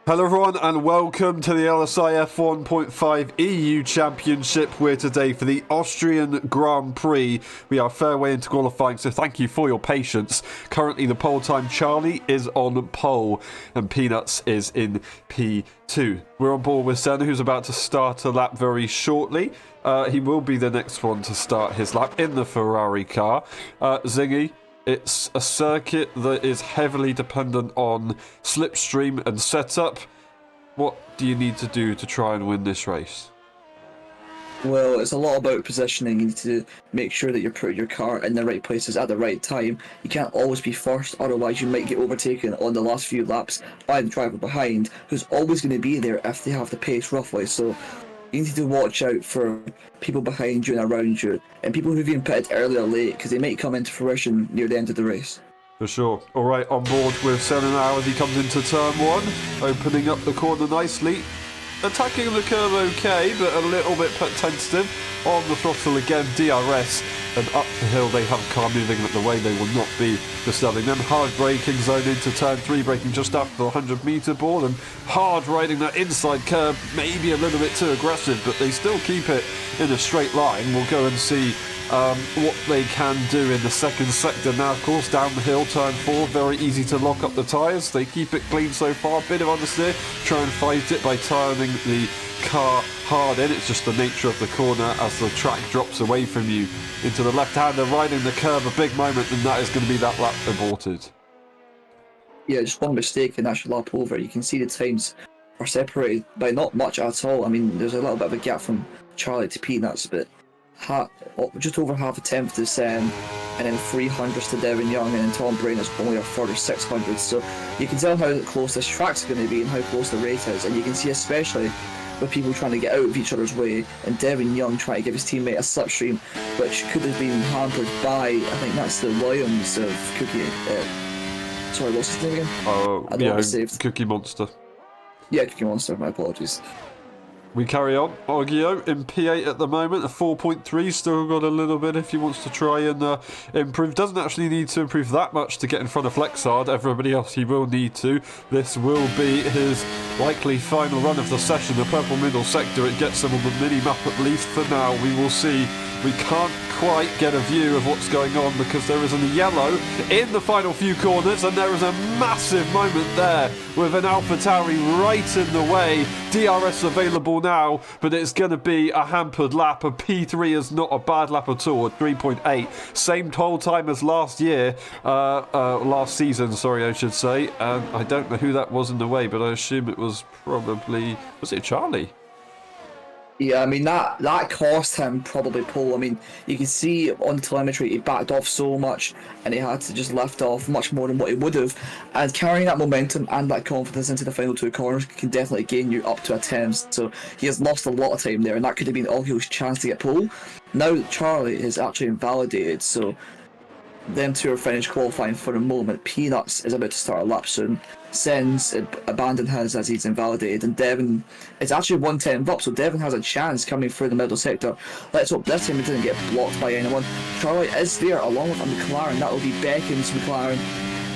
Hello everyone and welcome to the LSI F1.5 EU Championship. We're today for the Austrian Grand Prix. We are a fair way into qualifying, so thank you for your patience. Currently the pole time, Charlie is on pole and Peanuts is in P2. We're on board with Senna, who's about to start a lap very shortly. He will be the next one to start his lap in the Ferrari car. Zingy. It's a circuit that is heavily dependent on slipstream and setup. What do you need to do to try and win this race? Well, it's a lot about positioning. You need to make sure that you're putting your car in the right places at the right time. You can't always be first, otherwise you might get overtaken on the last few laps by the driver behind, who's always going to be there if they have the pace roughly. So you need to watch out for people behind you and around you, and people who've been pitted early or late, because they might come into fruition near the end of the race. For sure. All right, on board with Senna now as he comes into turn one, opening up the corner nicely. Attacking the curve okay, but a little bit tentative. On the throttle again, DRS, and up the hill they have a car moving at the way they will not be disturbing them. Hard braking zone into turn 3, braking just after the 100-metre board, and hard riding that inside curve, maybe a little bit too aggressive, but they still keep it in a straight line. We'll go and see what they can do in the second sector. Now, of course, down the hill, turn 4, very easy to lock up the tyres. They keep it clean so far, bit of understeer, try and fight it by turning the car hard in. It's just the nature of the corner as the track drops away from you into the left-hander, riding the curve, a big moment, and that is going to be that lap aborted. Yeah, just one mistake and that's your lap over. You can see the times are separated by not much at all. I mean, there's a little bit of a gap from Charlie to Peanuts, but just over half a tenth to Sen, and then 300s to Devin Young, and then Tom Brain is only a 3600. So you can tell how close this track's going to be and how close the rate is, and you can see especially with people trying to get out of each other's way, and Devin Young trying to give his teammate a slipstream, which could have been hampered by, I think that's the Williams of Cookie. Sorry, what's his name again? Oh, yeah, Cookie Monster. Yeah, Cookie Monster, my apologies. We carry on. Orgio in P8 at the moment, a 4.3, still got a little bit if he wants to try and improve. Doesn't actually need to improve that much to get in front of Flexard. Everybody else he will need to. This will be his likely final run of the session. The purple middle sector, it gets him on the mini-map at least for now. We will see. We can't quite get a view of what's going on because there is a yellow in the final few corners, and there is a massive moment there with an AlphaTauri right in the way. DRS available now, but it's going to be a hampered lap. A P3 is not a bad lap at all, at 3.8. Same toll time as last season, I should say. I don't know who that was in the way, but I assume it was probably... Was it Charlie? Yeah, I mean, that cost him probably pole. I mean, you can see on telemetry he backed off so much and he had to just lift off much more than what he would have. And carrying that momentum and that confidence into the final two corners can definitely gain you up to a 10. So he has lost a lot of time there, and that could have been Orgio's chance to get pole. Now Charlie is actually invalidated, so them two are finished qualifying for the moment. Peanuts is about to start a lap soon. Sen's abandoned his as he's invalidated, and Devin is actually 110 up, so Devin has a chance coming through the middle sector. Let's hope this time he doesn't get blocked by anyone. Charlie is there along with a McLaren. That will be Beckin's McLaren.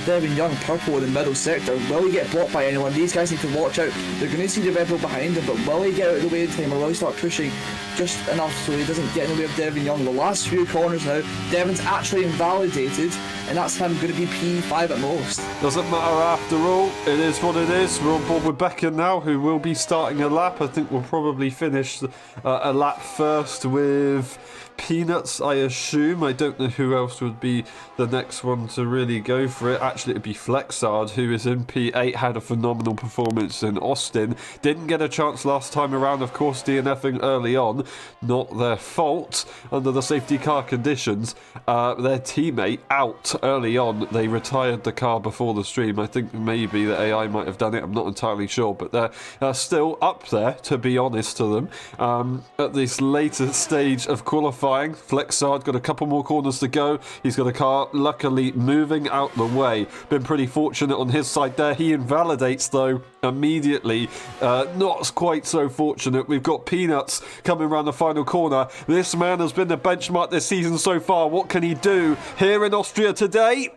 Devin Young, purple in the middle sector. Will he get blocked by anyone? These guys need to watch out. They're going to see the Red Bull behind him, but will he get out of the way in time, or will he start pushing just enough so he doesn't get in the way of Devin Young? The last few corners now, Devin's actually invalidated, and that's him going to be P5 at most. Doesn't matter after all, it is what it is. We're on board with Becker now, who will be starting a lap. I think we'll probably finish a lap first with Peanuts, I assume. I don't know who else would be the next one to really go for it. Actually, it would be Flexard, who is in P8, had a phenomenal performance in Austin. Didn't get a chance last time around, of course, DNFing early on. Not their fault under the safety car conditions. Their teammate out early on. They retired the car before the stream. I think maybe the AI might have done it. I'm not entirely sure, but they're still up there, to be honest to them. At this later stage of qualifying, Flexard got a couple more corners to go. He's got a car luckily moving out the way. Been pretty fortunate on his side there. He invalidates though immediately. Not quite so fortunate. We've got Peanuts coming around the final corner. This man has been the benchmark this season so far. What can he do here in Austria today?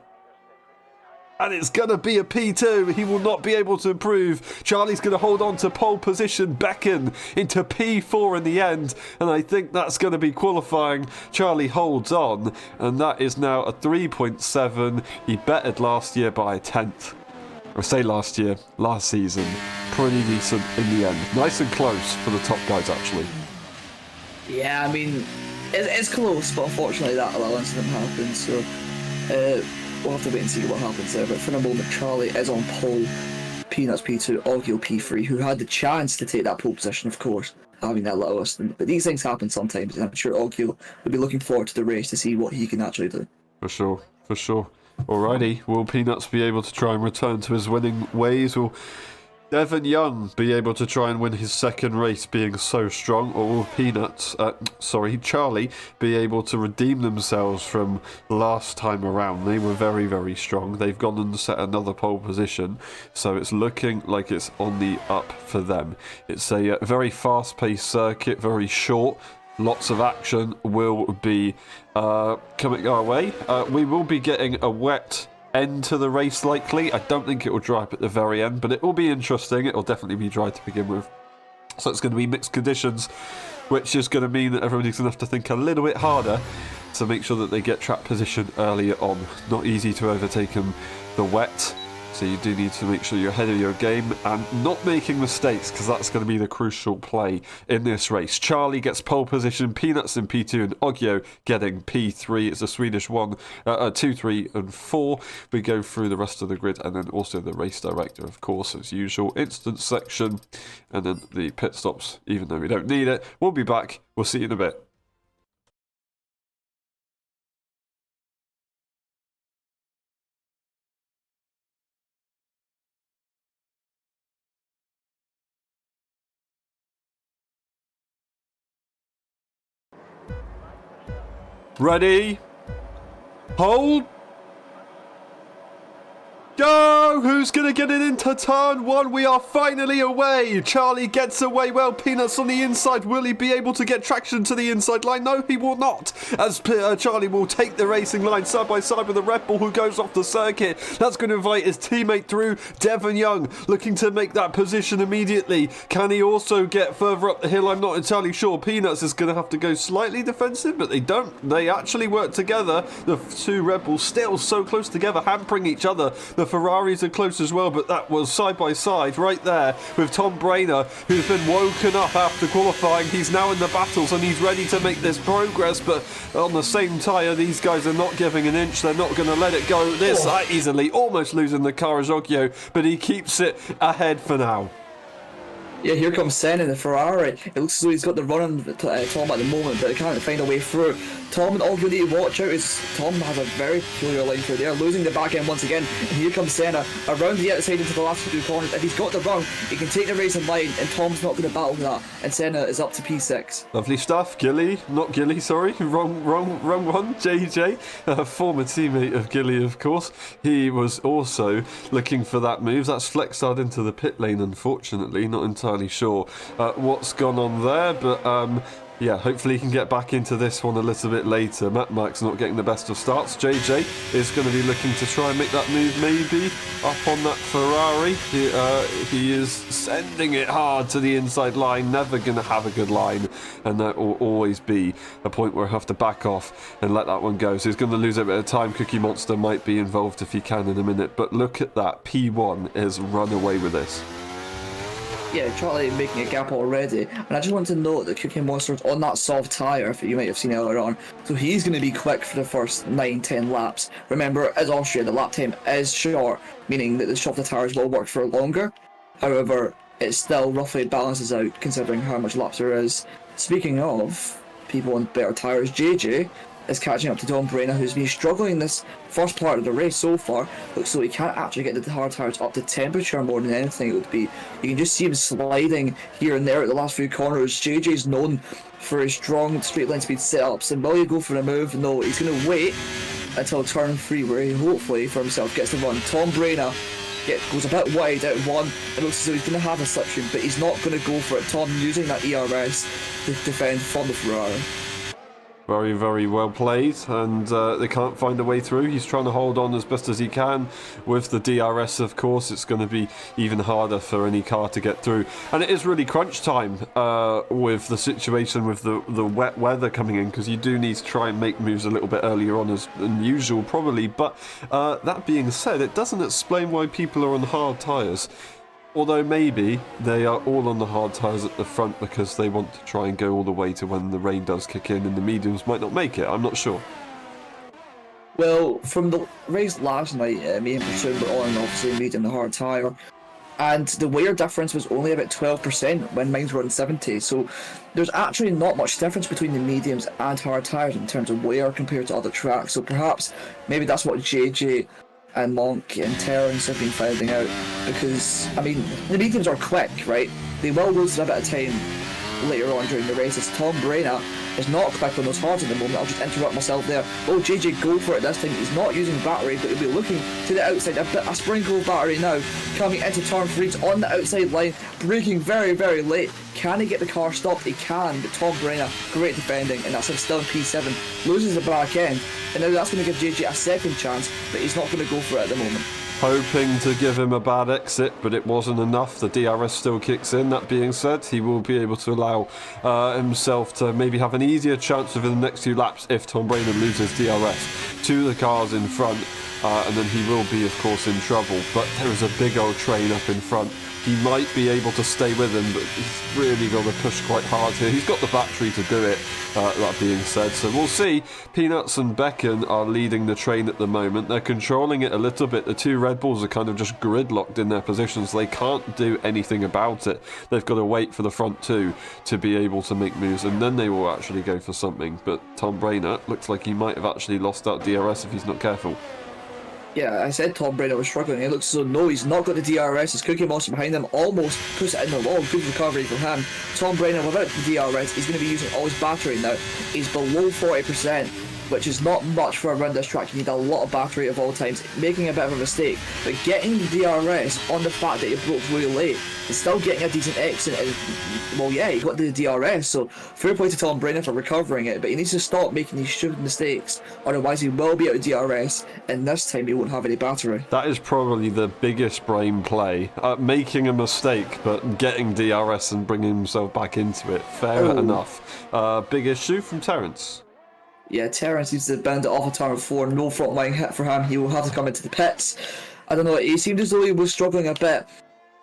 And it's going to be a P2. He will not be able to improve. Charlie's going to hold on to pole position, beckon into P4 in the end. And I think that's going to be qualifying. Charlie holds on. And that is now a 3.7. He bettered last year by a tenth. I say last season. Pretty decent in the end. Nice and close for the top guys, actually. Yeah, I mean, it's close, but unfortunately that allowance didn't happen. So we'll have to wait and see what happens there. But for the moment, Charlie is on pole. Peanuts P2, Oggio P3, who had the chance to take that pole position, of course, having that little assistant. But these things happen sometimes, and I'm sure Oggio will be looking forward to the race to see what he can actually do. For sure. Alrighty, will Peanuts be able to try and return to his winning ways? Will Devon Young be able to try and win his second race being so strong? Or will Charlie be able to redeem themselves from last time around? They were very, very strong. They've gone and set another pole position, so it's looking like it's on the up for them. It's a very fast-paced circuit, very short. Lots of action will be coming our way. We will be getting a wet end to the race likely. I don't think it will dry up at the very end, but it will be interesting. It will definitely be dry to begin with. So it's going to be mixed conditions, which is going to mean that everybody's going to have to think a little bit harder to make sure that they get track position earlier on. Not easy to overtake them the wet. So you do need to make sure you're ahead of your game and not making mistakes, because that's going to be the crucial play in this race. Charlie gets pole position, Peanuts in P2, and Oggio getting P3. It's a Swedish 2, 3, and 4. We go through the rest of the grid, and then also the race director, of course, as usual. Instant section, and then the pit stops, even though we don't need it. We'll be back. We'll see you in a bit. Ready? Hold. Go! Who's going to get it into turn one? We are finally away. Charlie gets away well. Peanuts on the inside. Will he be able to get traction to the inside line? No, he will not. As Charlie will take the racing line side by side with the Red Bull who goes off the circuit. That's going to invite his teammate through. Devon Young looking to make that position immediately. Can he also get further up the hill? I'm not entirely sure. Peanuts is going to have to go slightly defensive, but they don't. They actually work together. The two Red Bulls still so close together, hampering each other. The Ferraris are close as well, but that was side by side right there with Tom Brainer, who's been woken up after qualifying. He's now in the battles and he's ready to make this progress, but on the same tyre, these guys are not giving an inch. They're not going to let it go this easily, almost losing the car as Oggio, but he keeps it ahead for now. Yeah, here comes Senna in the Ferrari. It looks as though he's got the run on Tom at the moment, but he can't find a way through. Tom and Oggio need to watch out, as Tom has a very peculiar line through there, losing the back end once again. And here comes Senna around the outside into the last few corners. If he's got the run, he can take the racing line, and Tom's not going to battle that. And Senna is up to P6. Lovely stuff. Not Gilly, sorry. Wrong one. JJ, a former teammate of Gilly, of course. He was also looking for that move. That's flexed out into the pit lane, unfortunately. Not entirely sure what's gone on there, but yeah, hopefully he can get back into this one a little bit later. Matt Mark's not getting the best of starts. JJ is going to be looking to try and make that move, maybe up on that Ferrari. He is sending it hard to the inside line, never going to have a good line, and that will always be a point where I have to back off and let that one go. So he's going to lose a bit of time. Cookie Monster might be involved if he can in a minute, but look at that. P1 has run away with this. Yeah, Charlie making a gap already. And I just want to note that Cookie Monster's on that soft tyre, that you might have seen earlier on. So he's going to be quick for the first 9-10 laps. Remember, as Austria, the lap time is short, meaning that the softer tyres will work for longer. However, it still roughly balances out considering how much laps there is. Speaking of people on better tyres, JJ is catching up to Tom Brainer, who's been struggling this first part of the race so far. Looks like he can't actually get the hard tyres up to temperature more than anything it would be. You can just see him sliding here and there at the last few corners. JJ's known for his strong straight line speed setups, and will he go for a move? No, he's going to wait until turn 3, where he hopefully for himself gets the run. Tom Brainer goes a bit wide out of one. It looks as though he's going to have a slipstream, but he's not going to go for it. Tom using that ERS to defend from the Ferrari. Very, very well played, and they can't find a way through. He's trying to hold on as best as he can. With the DRS, of course, it's going to be even harder for any car to get through. And it is really crunch time with the situation with the wet weather coming in, because you do need to try and make moves a little bit earlier on than usual, probably. But that being said, it doesn't explain why people are on hard tyres. Although maybe they are all on the hard tyres at the front because they want to try and go all the way to when the rain does kick in, and the mediums might not make it. I'm not sure. Well, from the race last night, me and Platoon were on obviously medium the hard tyre, and the wear difference was only about 12% when mines were on 70. So there's actually not much difference between the mediums and hard tyres in terms of wear compared to other tracks. So perhaps maybe that's what JJ and Monk and Terrence have been finding out, because I mean the mediums are quick, right? They will lose a bit of time later on during the races. Tom Brayner is not quick on those hards at the moment. I'll just interrupt myself there. Oh, JJ go for it this time. He's not using battery, but he'll be looking to the outside. A sprinkle of battery now coming into turn 3 on the outside line, braking very, very late. Can he get the car stopped? He can, but Tom Brayner, great defending, and that's him still in P7. Loses the back end, and now that's going to give JJ a second chance, but he's not going to go for it at the moment. Hoping to give him a bad exit, but it wasn't enough. The DRS still kicks in. That being said, he will be able to allow himself to maybe have an easier chance within the next few laps if Tom Brayner loses DRS to the cars in front, and then he will be, of course, in trouble. But there is a big old train up in front. He might be able to stay with him, but he's really got to push quite hard here. He's got the battery to do it, that being said. So we'll see. Peanuts and Becken are leading the train at the moment. They're controlling it a little bit. The two Red Bulls are kind of just gridlocked in their positions. They can't do anything about it. They've got to wait for the front two to be able to make moves, and then they will actually go for something. But Tom Brayner looks like he might have actually lost that DRS if he's not careful. Yeah, I said Tom Brayner was struggling. It looks as though no, he's not got the DRS. His Cookie Monster behind him almost puts it in the wall. Good recovery from him. Tom Brayner without the DRS, he's going to be using all his battery now. He's below 40%, which is not much for around this track. You need a lot of battery at all times. Making a bit of a mistake, but getting the DRS on the fact that he broke really late, he's still getting a decent exit. And, well, yeah, he got the DRS, so fair play to Tom Brayner for recovering it, but he needs to stop making these stupid mistakes, otherwise he will be out of DRS, and this time he won't have any battery. That is probably the biggest brain play. Making a mistake, but getting DRS and bringing himself back into it. Fair enough. Big issue from Terrence. Yeah, Terrence needs to bend it off of turn 4. No front line hit for him. He will have to come into the pits. I don't know, he seemed as though he was struggling a bit.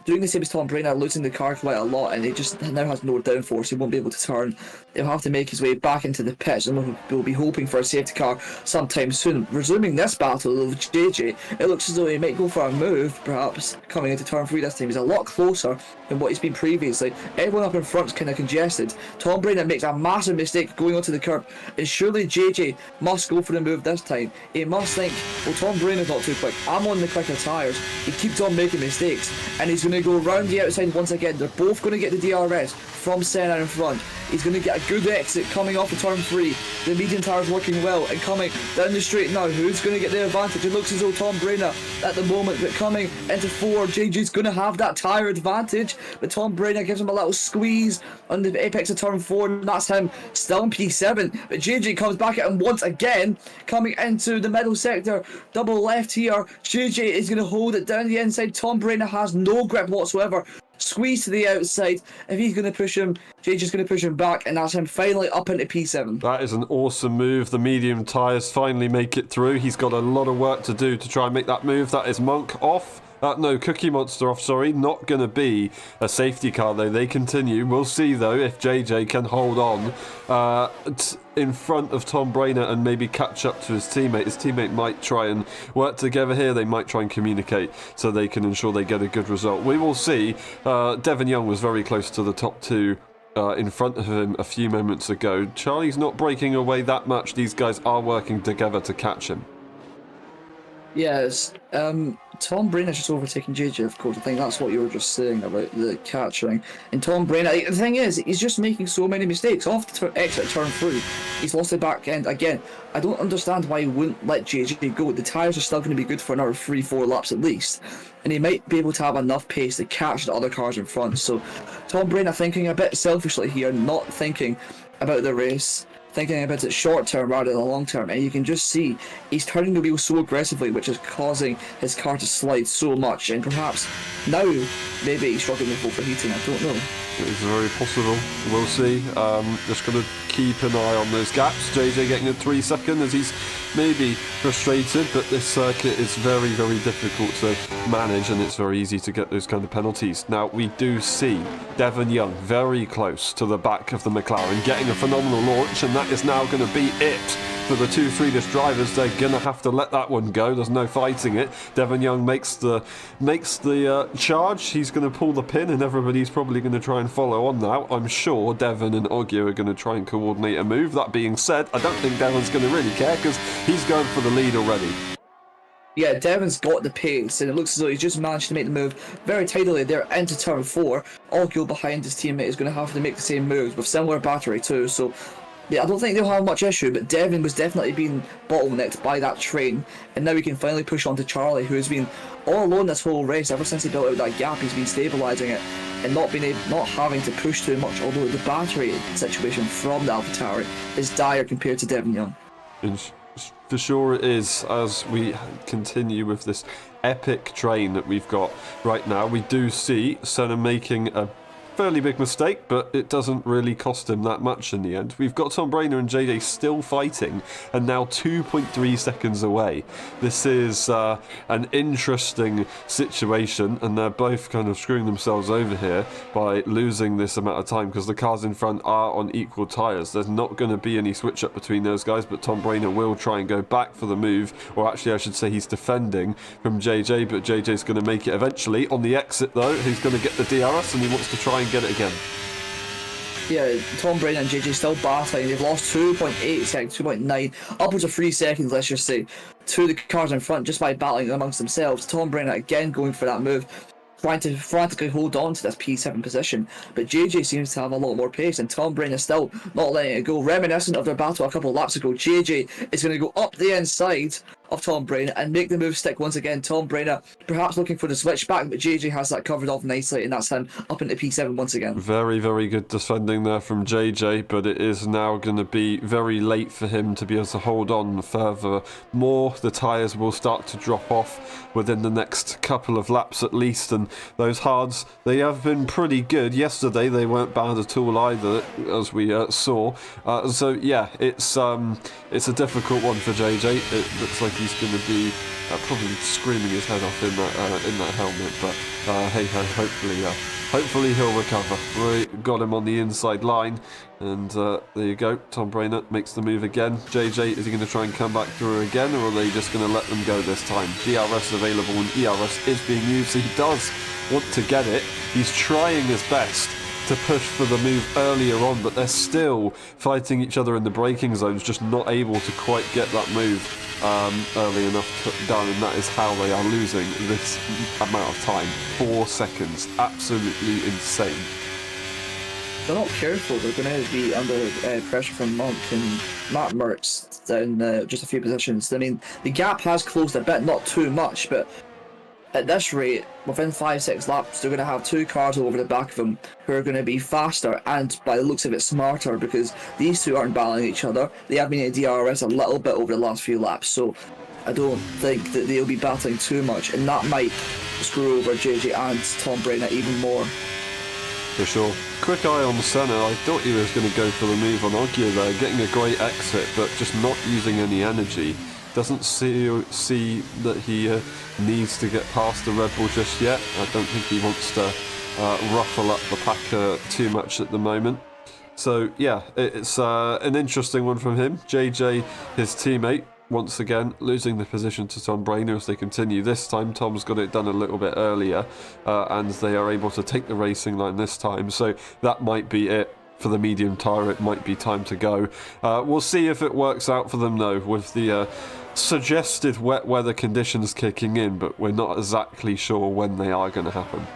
Doing the same as Tom Brayner, losing the car quite a lot, and he just now has no downforce. He won't be able to turn. He'll have to make his way back into the pits, and we'll be hoping for a safety car sometime soon. Resuming this battle of JJ, it looks as though he might go for a move, perhaps coming into turn 3 this time. He's a lot closer than what he's been previously. Everyone up in front's kind of congested. Tom Brayner makes a massive mistake going onto the curb, and surely JJ must go for the move this time. He must think, well, Tom Brayner's not too quick. I'm on the quicker tyres. He keeps on making mistakes, and he's going to go round the outside once again. They're both going to get the DRS from Senna in front. He's going to get a good exit coming off of turn 3. The medium tyre's working well, and coming down the straight now, who's going to get the advantage? It looks as though Tom Brayner at the moment, but coming into 4, JJ's going to have that tyre advantage, but Tom Brayner gives him a little squeeze on the apex of turn 4, and that's him still in P7, but JJ comes back at him once again, coming into the middle sector, double left here. JJ is going to hold it down the inside. Tom Brayner has no grip whatsoever. Squeeze to the outside. If he's going to push him, JJ's going to push him back, and that's him finally up into P7. That is an awesome move. The medium tyres finally make it through. He's got a lot of work to do to try and make that move. That is Monk off. No, Cookie Monster off, sorry. Not going to be a safety car, though. They continue. We'll see, though, if JJ can hold on in front of Tom Brayner and maybe catch up to his teammate. His teammate might try and work together here. They might try and communicate so they can ensure they get a good result. We will see. Devon Young was very close to the top 2 in front of him a few moments ago. Charlie's not breaking away that much. These guys are working together to catch him. Yes, Tom Brayner's just overtaking JJ, of course. I think that's what you were just saying about the catching. And Tom Brayner, the thing is, he's just making so many mistakes. Off the exit turn 3, he's lost the back end again. I don't understand why he wouldn't let JJ go. The tyres are still going to be good for another 3-4 laps at least, and he might be able to have enough pace to catch the other cars in front. So Tom Brayner thinking a bit selfishly here, not thinking about the race. thinking about it short term rather than long term, and you can just see he's turning the wheel so aggressively, which is causing his car to slide so much, and perhaps now maybe he's struggling with overheating, I don't know. It is very possible. We'll see. Just going to keep an eye on those gaps. JJ getting a 3 second as he's maybe frustrated, but this circuit is very, very difficult to manage, and it's very easy to get those kind of penalties. Now, we do see Devon Young very close to the back of the McLaren, getting a phenomenal launch, and that is now going to be it. For the two Swedish drivers, they're going to have to let that one go. There's no fighting it. Devon Young makes the charge. He's going to pull the pin, and everybody's probably going to try and follow on now. I'm sure Devon and Ogio are going to try and coordinate a move. That being said, I don't think Devon's going to really care because he's going for the lead already. Yeah, Devon's got the pace, and it looks as though he's just managed to make the move very tidily there into turn 4. Ogio behind his teammate is going to have to make the same moves with similar battery too, so yeah, I don't think they'll have much issue, but Devon was definitely being bottlenecked by that train, and now we can finally push on to Charlie, who has been all alone this whole race. Ever since he built out that gap, he's been stabilising it and not having to push too much, although the battery situation from the AlphaTauri is dire compared to Devon Young. For sure it is, as we continue with this epic train that we've got right now. We do see Senna making a fairly big mistake, but it doesn't really cost him that much in the end. We've got Tom Brainer and JJ still fighting, and now 2.3 seconds away. This is an interesting situation, and they're both kind of screwing themselves over here by losing this amount of time because the cars in front are on equal tyres. There's not going to be any switch up between those guys, but Tom Brainer will try and go back for the move, or actually I should say he's defending from JJ, but JJ's going to make it eventually. On the exit though, he's going to get the DRS, and he wants to try and get it again. Yeah, Tom Brainer and JJ still battling. They've lost 2.8 seconds, 2.9, upwards of 3 seconds, let's just say, to the cars in front just by battling amongst themselves. Tom Brainer again going for that move, trying to frantically hold on to this P7 position, but JJ seems to have a lot more pace, and Tom Brainer still not letting it go. Reminiscent of their battle a couple of laps ago, JJ is going to go up the inside of Tom Brainer and make the move stick once again. Tom Brainer perhaps looking for the switch back, but JJ has that covered off nicely, and that's him up into P7 once again. Very, very good defending there from JJ, but it is now going to be very late for him to be able to hold on further more. The tyres will start to drop off within the next couple of laps at least, and those hards, they have been pretty good. Yesterday they weren't bad at all either, as we saw. So yeah, it's a difficult one for JJ. It looks like he's going to be probably screaming his head off in that helmet, but hey ho, hopefully he'll recover. We got him on the inside line, and there you go. Tom Brainer makes the move again. JJ, is he going to try and come back through again, or are they just going to let them go this time? DRS available, and ERS is being used, so he does want to get it. He's trying his best to push for the move earlier on, but they're still fighting each other in the braking zones, just not able to quite get that move early enough done, and that is how they are losing this amount of time. 4 seconds. Absolutely insane. They're not careful, they're going to be under pressure from Monk and Matt Mertz down just a few positions. I mean, the gap has closed a bit, not too much, but at this rate, within 5-6 laps, they're going to have 2 cars over the back of them who are going to be faster and, by the looks of it, smarter, because these two aren't battling each other. They have been in DRS a little bit over the last few laps, so I don't think that they'll be battling too much, and that might screw over JJ and Tom Brainer even more. For sure. Quick eye on Senna. I thought he was going to go for the move on Ogio there, getting a great exit, but just not using any energy. Doesn't see that he needs to get past the Red Bull just yet. I don't think he wants to ruffle up the pack too much at the moment. So yeah, it's an interesting one from him. JJ, his teammate, once again losing the position to Tom Brainer as they continue. This time Tom's got it done a little bit earlier, and they are able to take the racing line this time. So that might be it. For the medium tyre, it might be time to go. We'll see if it works out for them though, with the suggested wet weather conditions kicking in, but we're not exactly sure when they are going to happen.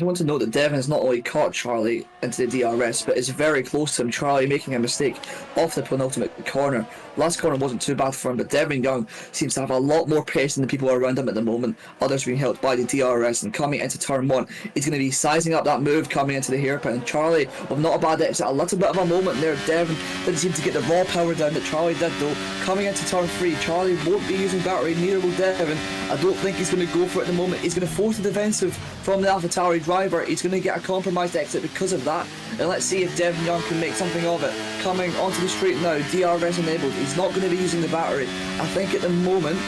I want to note that Devon has not only caught Charlie into the DRS, but is very close to him. Charlie making a mistake off the penultimate corner. Last corner wasn't too bad for him, but Devon Young seems to have a lot more pace than the people around him at the moment. Others being helped by the DRS, and coming into turn 1, he's going to be sizing up that move coming into the hairpin. And Charlie, with not a bad exit, a little bit of a moment there. Devon didn't seem to get the raw power down that Charlie did though. Coming into turn 3, Charlie won't be using battery, neither will Devon. I don't think he's going to go for it at the moment. He's going to force the defensive from the AlphaTauri driver. He's going to get a compromised exit because of that. And let's see if Devon Young can make something of it. Coming onto the straight now, DRS enabled. He's not going to be using the battery. I think at the moment,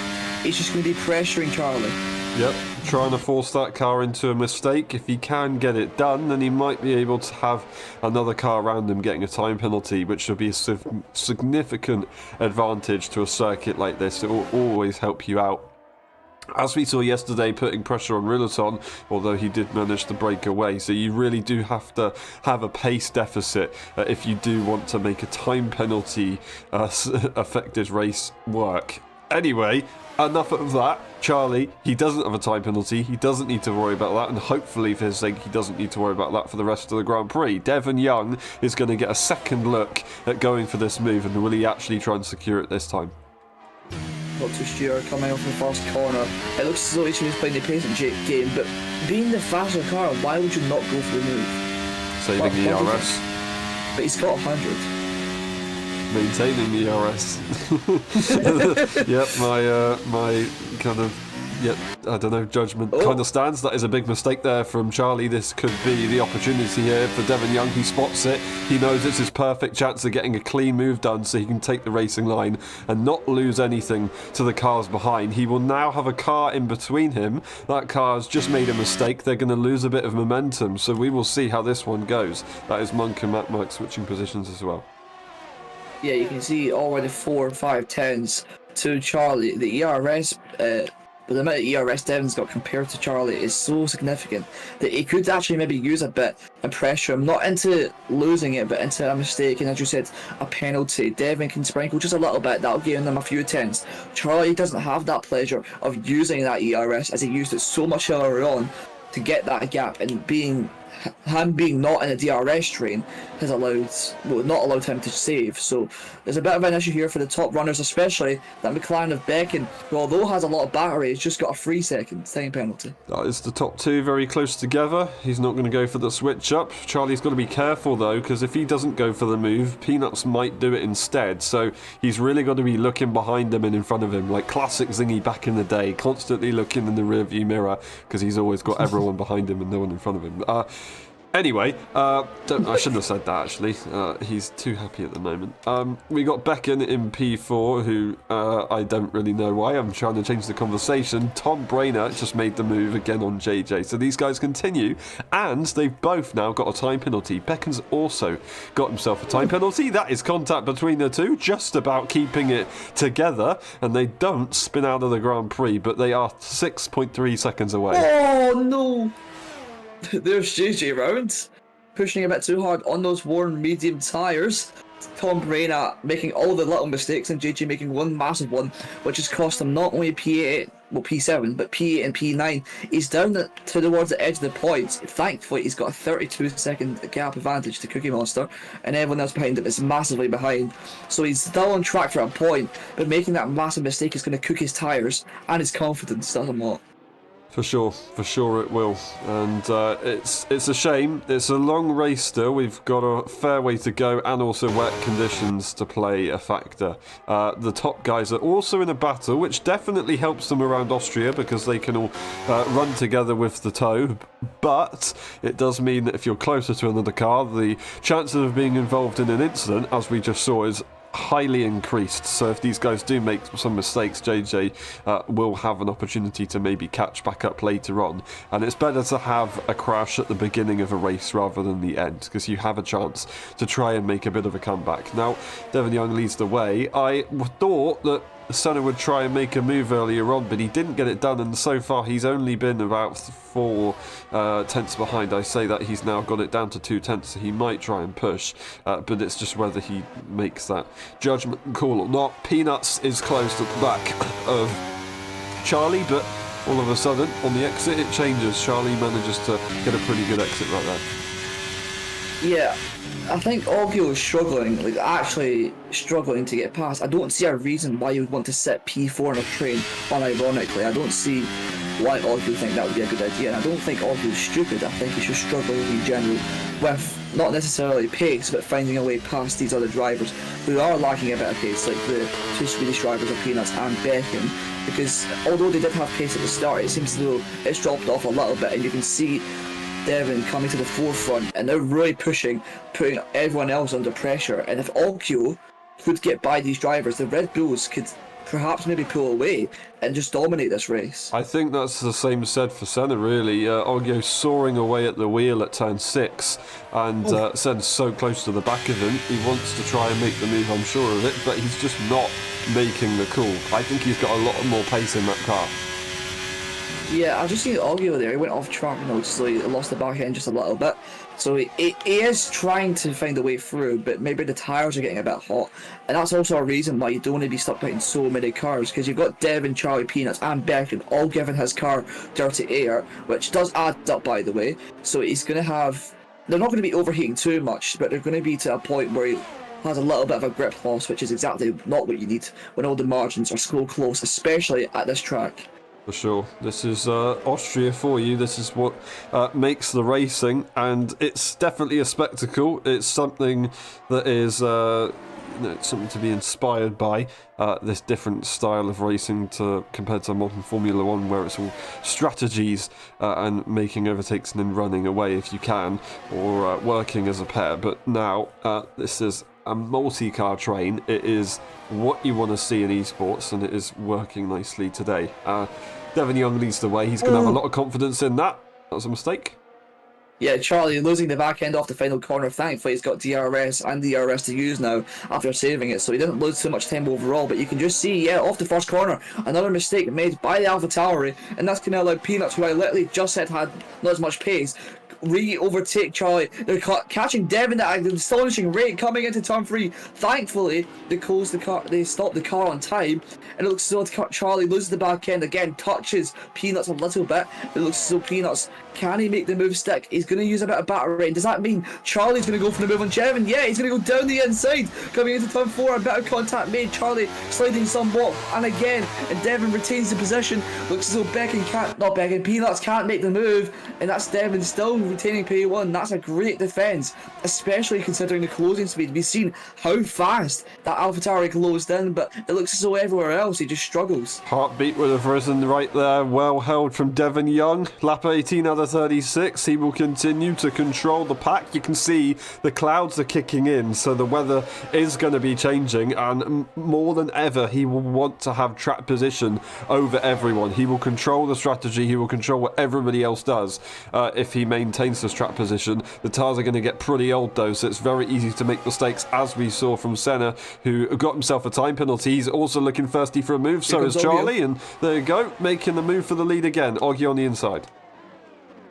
he's just going to be pressuring Charlie. Yep, trying to force that car into a mistake. If he can get it done, then he might be able to have another car around him getting a time penalty, which would be a significant advantage to a circuit like this. It will always help you out. As we saw yesterday, putting pressure on Rillaton, although he did manage to break away. So you really do have to have a pace deficit if you do want to make a time penalty affected race work. Anyway, enough of that. Charlie, he doesn't have a time penalty. He doesn't need to worry about that. And hopefully, for his sake, he doesn't need to worry about that for the rest of the Grand Prix. Devon Young is going to get a second look at going for this move. And will he actually try and secure it this time? Not too sure, coming off the first corner. It looks as though he's playing the patient game, but being the faster car, why would you not go for the move? Saving the ERS. But he's got 100. Maintaining the ERS. Yep, my kind of, I don't know, judgment kind of stands. That is a big mistake there from Charlie. This could be the opportunity here for Devon Young. He spots it. He knows it's his perfect chance of getting a clean move done so he can take the racing line and not lose anything to the cars behind. He will now have a car in between him. That car has just made a mistake. They're going to lose a bit of momentum, so we will see how this one goes. That is Monk and Mac switching positions as well. Yeah, you can see already 4, 5, 10s to Charlie. The ERS, but the amount of ERS Devon's got compared to Charlie is so significant that he could actually maybe use a bit and pressure him, not into losing it, but into a mistake, and as you said, a penalty. Devon can sprinkle just a little bit, that'll give him a few tens. Charlie doesn't have that pleasure of using that ERS, as he used it so much earlier on to get that gap, and being not in a DRS train has not allowed him to save. So there's a bit of an issue here for the top runners, especially that McLaren of Becken, who although has a lot of battery, has just got a 3 second time penalty. That is the top two very close together. He's not going to go for the switch up. Charlie's got to be careful though, because if he doesn't go for the move, Peanuts might do it instead. So he's really got to be looking behind him and in front of him, like classic Zingy back in the day, constantly looking in the rearview mirror because he's always got everyone behind him and no one in front of him. Anyway, I shouldn't have said that actually. He's too happy at the moment. We got Becken in P4, who I don't really know why. I'm trying to change the conversation. Tom Brainer just made the move again on JJ. So these guys continue, and they've both now got a time penalty. Becken's also got himself a time penalty. That is contact between the two, just about keeping it together, and they don't spin out of the Grand Prix, but they are 6.3 seconds away. Oh no! There's JJ round, pushing a bit too hard on those worn medium tyres. Tom Brainer making all the little mistakes and JJ making one massive one, which has cost him not only P8, well P7, but P8 and P9. He's down towards the edge of the points. Thankfully, he's got a 32-second gap advantage to Cookie Monster, and everyone else behind him is massively behind. So he's still on track for a point, but making that massive mistake is going to cook his tyres and his confidence somewhat. For sure it will, and it's a shame. It's a long race still. We've got a fair way to go, and also wet conditions to play a factor. The top guys are also in a battle, which definitely helps them around Austria because they can all run together with the tow. But it does mean that if you're closer to another car, the chances of being involved in an incident, as we just saw, is highly increased. So if these guys do make some mistakes, JJ will have an opportunity to maybe catch back up later on, and it's better to have a crash at the beginning of a race rather than the end, because you have a chance to try and make a bit of a comeback. Now Devon Young leads the way. I thought that Senna would try and make a move earlier on, but he didn't get it done, and so far he's only been about 4 tenths behind. I say that he's now got it down to 2 tenths, so he might try and push, but it's just whether he makes that judgment call or not. Peanuts is close at the back of Charlie, but all of a sudden, on the exit, it changes. Charlie manages to get a pretty good exit right there. Yeah, I think Oggio is struggling, like actually struggling to get past. I don't see a reason why you would want to set P4 on a train, unironically. I don't see why Oggio think that would be a good idea, and I don't think Oggio is stupid. I think he's just struggling in general with not necessarily pace, but finding a way past these other drivers who are lacking a bit of pace, like the two Swedish drivers of Peanuts and Beckham, because although they did have pace at the start, it seems as though it's dropped off a little bit, and you can see Devon coming to the forefront, and they're really putting everyone else under pressure. And if Oggio could get by these drivers, the Red Bulls could perhaps maybe pull away and just dominate this race. I think that's the same said for Senna, really. Oggio soaring away at the wheel at turn 6, and Senna's so close to the back of him. He wants to try and make the move, I'm sure of it, but he's just not making the call. I think he's got a lot more pace in that car. Yeah, I've just seen Oggio there. He went off track, so he lost the back end just a little bit. So he is trying to find a way through, but maybe the tyres are getting a bit hot. And that's also a reason why you don't want to be stuck behind so many cars, because you've got Devon, Charlie, Peanuts and Beckham all giving his car dirty air, which does add up, by the way. So he's going to have... They're not going to be overheating too much, but they're going to be to a point where he has a little bit of a grip loss, which is exactly not what you need when all the margins are so close, especially at this track. For sure. This is Austria for you. This is what makes the racing, and it's definitely a spectacle. It's something that is something to be inspired by, this different style of racing compared to modern Formula 1, where it's all strategies and making overtakes and then running away if you can, or working as a pair. But now this is a multi-car train. It is what you want to see in esports, and it is working nicely today. Devon Young leads the way. He's going to have a lot of confidence in that. That was a mistake. Yeah, Charlie losing the back end off the final corner. Thankfully, he's got DRS and DRS to use now after saving it, so he didn't lose too much time overall. But you can just see, off the first corner, another mistake made by the AlphaTauri, and that's going to allow Peanuts, who I literally just said had not as much pace, overtake Charlie. They're catching Devon at an astonishing rate coming into turn 3. Thankfully, they stopped the car on time, and it looks as though Charlie loses the back end again, touches Peanuts a little bit. It looks as though Peanuts, can he make the move stick? He's going to use a bit of battery, and does that mean Charlie's going to go for the move on Devon? Yeah, he's going to go down the inside, coming into turn 4. A bit of contact made, Charlie sliding somewhat, and again, and Devon retains the position. Looks as though Peanuts can't make the move, and that's Devon still retaining P1. That's a great defence, especially considering the closing speed. We've seen how fast that AlphaTauri closed in, but it looks as though everywhere else he just struggles. Heartbeat would have risen right there. Well held from Devon Young. Lap 18 out of 36. He will continue to control the pack. You can see the clouds are kicking in, so the weather is going to be changing, and more than ever he will want to have track position over everyone. He will control the strategy. He will control what everybody else does if he maintains the track position. The tyres are going to get pretty old though, so it's very easy to make mistakes, as we saw from Senna, who got himself a time penalty. He's also looking thirsty for a move, so is Charlie, and there you go, making the move for the lead again. Oggio on the inside.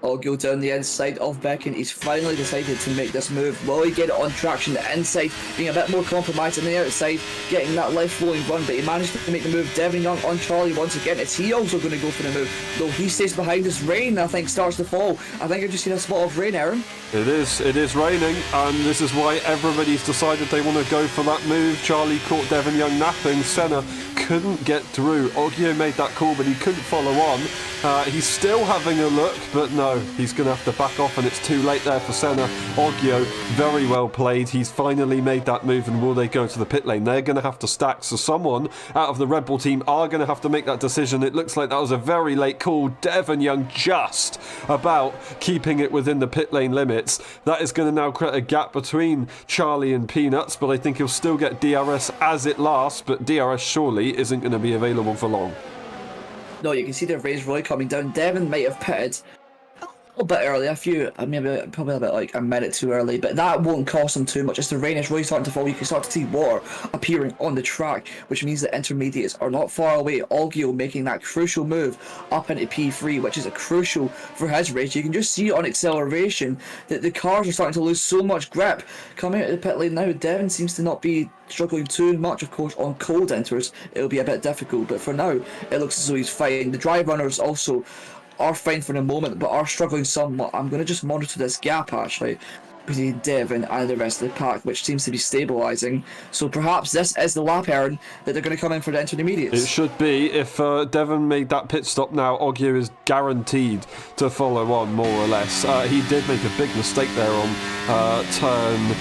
Oggio down the inside of Beckham. He's finally decided to make this move. Will he get it on traction? The inside being a bit more compromised than the outside, getting that left flowing run, but he managed to make the move. Devon Young on Charlie once again. Is he also going to go for the move? Though he stays behind as rain, I think, starts to fall. I think I've just seen a spot of rain, Aaron. It is raining, and this is why everybody's decided they want to go for that move. Charlie caught Devon Young napping. Senna couldn't get through. Oggio made that call, but he couldn't follow on. He's still having a look, but no, he's going to have to back off, and it's too late there for Senna. Oggio, very well played. He's finally made that move, and will they go to the pit lane? They're going to have to stack, so someone out of the Red Bull team are going to have to make that decision. It looks like that was a very late call. Devon Young just about keeping it within the pit lane limits. That is going to now create a gap between Charlie and Peanuts, but I think he'll still get DRS as it lasts, but DRS surely isn't going to be available for long. No, you can see the rain's really coming down. Devon might have pitted A bit early, maybe probably a bit like a minute too early, but that won't cost them too much. As the rain is really starting to fall, you can start to see water appearing on the track, which means the intermediates are not far away. Algio making that crucial move up into P3, which is a crucial for his race. You can just see on acceleration that the cars are starting to lose so much grip. Coming out of the pit lane now, Devon seems to not be struggling too much. Of course, on cold enters, it'll be a bit difficult, but for now, it looks as though he's fine. The dry runners also are fine for the moment, but are struggling somewhat. I'm going to just monitor this gap actually between Devon and the rest of the pack, which seems to be stabilising. So perhaps this is the lap Aaron that they're going to come in for the intermediates. It should be. If Devon made that pit stop now, Oggier is guaranteed to follow on, more or less. He did make a big mistake there on turn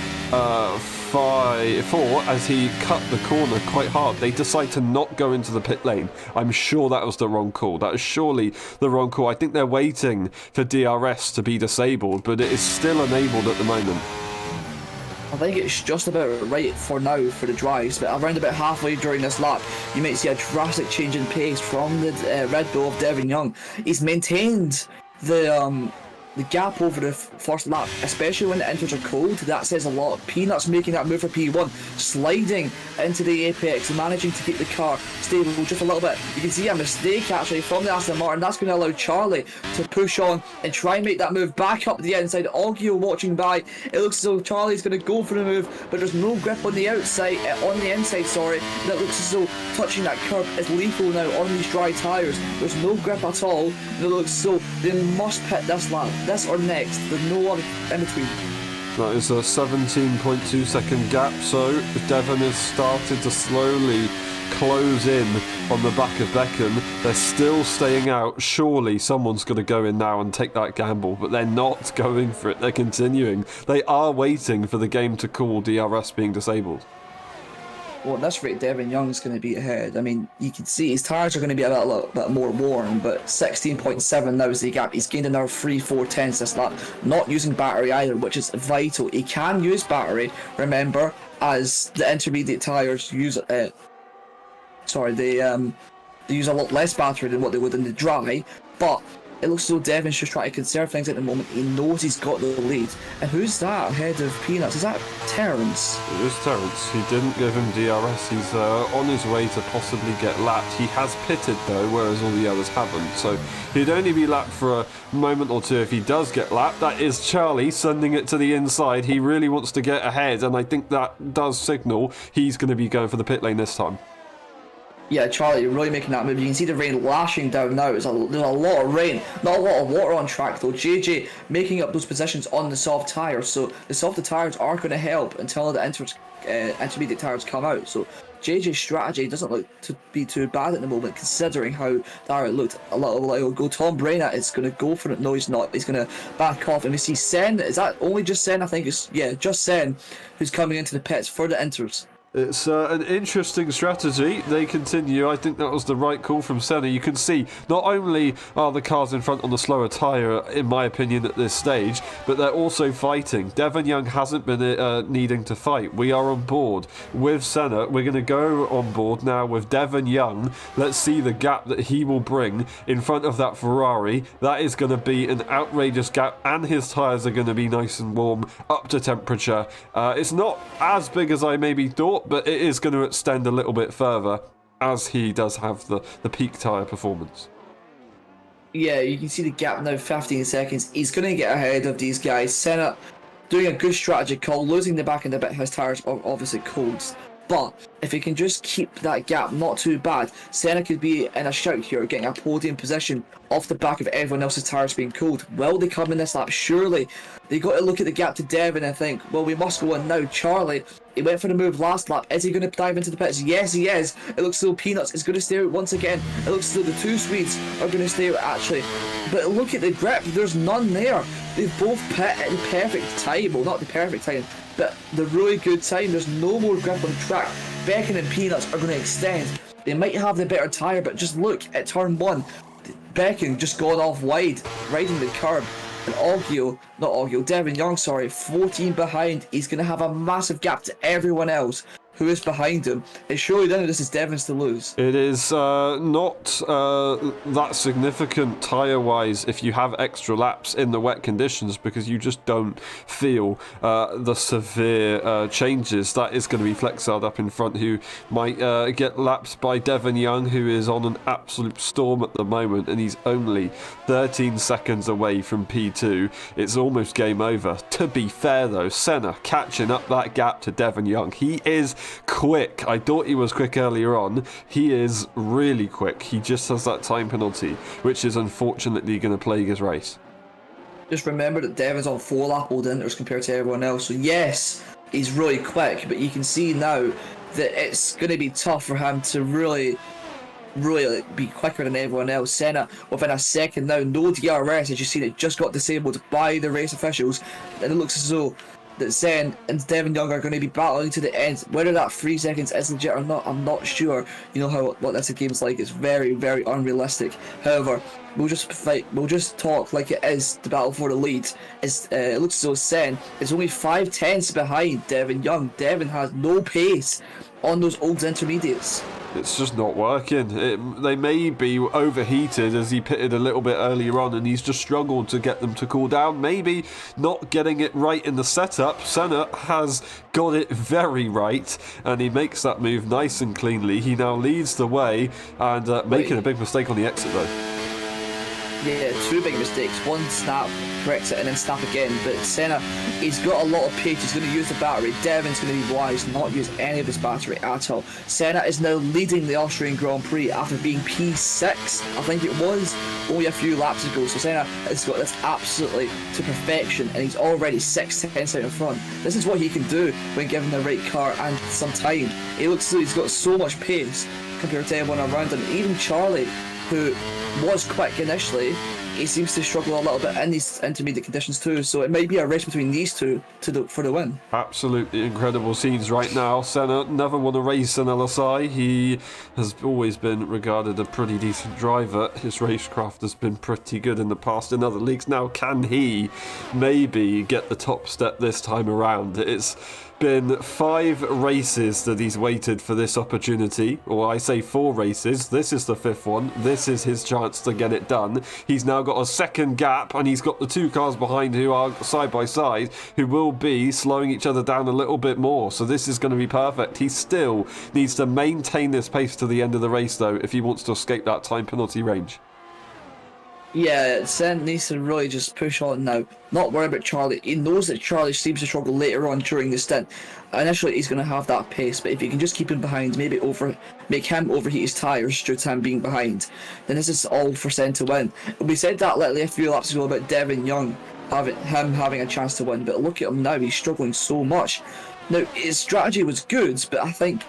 4 as he cut the corner quite hard. They decide to not go into the pit lane. I'm sure that was the wrong call. That is surely the wrong call. I think they're waiting for DRS to be disabled, but it is still enabled at the moment. I think it's just about right for now for the drives, but around about halfway during this lap, you might see a drastic change in pace from the Red Bull of Devon Young. He's maintained the gap over the first lap, especially when the inters are cold. That says a lot. Peanuts making that move for P1, sliding into the apex, managing to keep the car stable just a little bit. You can see a mistake actually from the Aston Martin. That's going to allow Charlie to push on and try and make that move back up the inside. Algio watching by. It looks as though Charlie's going to go for the move, but there's no grip on the outside, on the inside, sorry. That looks as though touching that curb is lethal now on these dry tyres. There's no grip at all. And it looks as though they must pit this lap. This or next, there's no one in between. That is a 17.2 second gap, so Devon has started to slowly close in on the back of Beckham. They're still staying out. Surely someone's going to go in now and take that gamble, but they're not going for it. They're continuing. They are waiting for the game to call DRS being disabled. Well, at this rate, Devon Young's going to be ahead. I mean, you can see his tyres are going to be a little bit more worn, but 16.7 now is the gap. He's gained another 3/4 tenths this lap. Not using battery either, which is vital. He can use battery, remember, as the intermediate tyres use. They use a lot less battery than what they would in the dry, but it looks as though Devon's just trying to conserve things at the moment. He knows he's got the lead. And who's that ahead of Peanuts? Is that Terence? It is Terence. He didn't give him DRS. He's on his way to possibly get lapped. He has pitted though, whereas all the others haven't. So he'd only be lapped for a moment or two if he does get lapped. That is Charlie sending it to the inside. He really wants to get ahead, and I think that does signal he's going to be going for the pit lane this time. Yeah, Charlie, you're really making that move. You can see the rain lashing down now. There's a lot of rain, not a lot of water on track though. JJ making up those positions on the soft tyres, so the softer tyres are going to help until the intermediate tyres come out. So JJ's strategy doesn't look to be too bad at the moment, considering how that looked a little while ago. Tom Brainerd is going to go for it. No, he's not. He's going to back off, and we see Sen. Is that only just Sen? I think it's just Sen who's coming into the pits for the inters. It's an interesting strategy. They continue. I think that was the right call from Senna. You can see not only are the cars in front on the slower tyre, in my opinion, at this stage, but they're also fighting. Devon Young hasn't been needing to fight. We are on board with Senna. We're going to go on board now with Devon Young. Let's see the gap that he will bring in front of that Ferrari. That is going to be an outrageous gap, and his tyres are going to be nice and warm, up to temperature. It's not as big as I maybe thought, but it is going to extend a little bit further as he does have the peak tyre performance. Yeah, you can see the gap now, 15 seconds. He's going to get ahead of these guys. Senna doing a good strategy call, losing the back end a bit. His tyres are obviously cold. But if he can just keep that gap not too bad, Senna could be in a shout here, getting a podium position off the back of everyone else's tyres being cold. Will they come in this lap? Surely. They got to look at the gap to Devon and think, well, we must go on now. Charlie, he went for the move last lap. Is he going to dive into the pits? Yes, he is. It looks as though Peanuts is going to stay out once again. It looks as though the two Swedes are going to stay out actually. But look at the grip. There's none there. They've both pit in perfect time. Well, not the perfect time, but the really good time. There's no more grip on track. Beckon and Peanuts are going to extend. They might have the better tyre, but just look at turn 1. Beckon just gone off wide, riding the curb. And Devon Young, 14 behind. He's going to have a massive gap to everyone else who is behind him, it's surely then this is Devon's to lose. It is not that significant tyre-wise if you have extra laps in the wet conditions, because you just don't feel the severe changes. That is going to be Flexard up in front, who might get lapped by Devon Young, who is on an absolute storm at the moment, and he's only 13 seconds away from P2. It's almost game over. To be fair though, Senna catching up that gap to Devon Young. He is quick. I thought he was quick earlier on. He is really quick. He just has that time penalty, which is unfortunately going to plague his race. Just remember that Devon's on 4 lap old inters compared to everyone else. So yes, he's really quick, but you can see now that it's going to be tough for him to really be quicker than everyone else. Senna within a second now, no DRS, as you've seen, it just got disabled by the race officials, and it looks as though that Sen and Devon Young are going to be battling to the end. Whether that 3 seconds is legit or not, I'm not sure. You know what this game's like. It's very, very unrealistic. However, we'll just talk like it is the battle for the lead. It looks as though Sen is only 5/10 behind Devon Young. Devon has no pace on those old intermediates. It's just not working. They may be overheated, as he pitted a little bit earlier on, and he's just struggled to get them to cool down. Maybe not getting it right in the setup. Senna has got it very right, and he makes that move nice and cleanly. He now leads the way, and making a big mistake on the exit though. Yeah, 2 big mistakes. One snap, corrects it, and then snap again. But Senna, he's got a lot of pace. He's going to use the battery. Devon's going to be wise, not use any of his battery at all. Senna is now leading the Austrian Grand Prix after being P6, I think it was, only a few laps ago. So Senna has got this absolutely to perfection, and he's already 6/10 out in front. This is what he can do when given the right car and some time. He looks as though he's got so much pace compared to everyone around him. Even Charlie, who was quick initially, he seems to struggle a little bit in these intermediate conditions too, so it might be a race between these two for the win. Absolutely incredible scenes right now. Senna never won a race in LSI. He has always been regarded a pretty decent driver. His racecraft has been pretty good in the past in other leagues. Now, can he maybe get the top step this time around? It's been 5 races that he's waited for this opportunity, or I say 4 races. This is the 5th one. This is his chance to get it done. He's now got a second gap, and he's got the 2 cars behind who are side by side, who will be slowing each other down a little bit more. So this is going to be perfect. He still needs to maintain this pace to the end of the race though, if he wants to escape that time penalty range. Yeah, Sen needs to really just push on now. Not worry about Charlie. He knows that Charlie seems to struggle later on during the stint. Initially, he's going to have that pace, but if you can just keep him behind, maybe make him overheat his tyres due to him being behind, then this is all for Sen to win. We said that literally a few laps ago about Devon Young having a chance to win, but look at him now. He's struggling so much. Now, his strategy was good, but I think,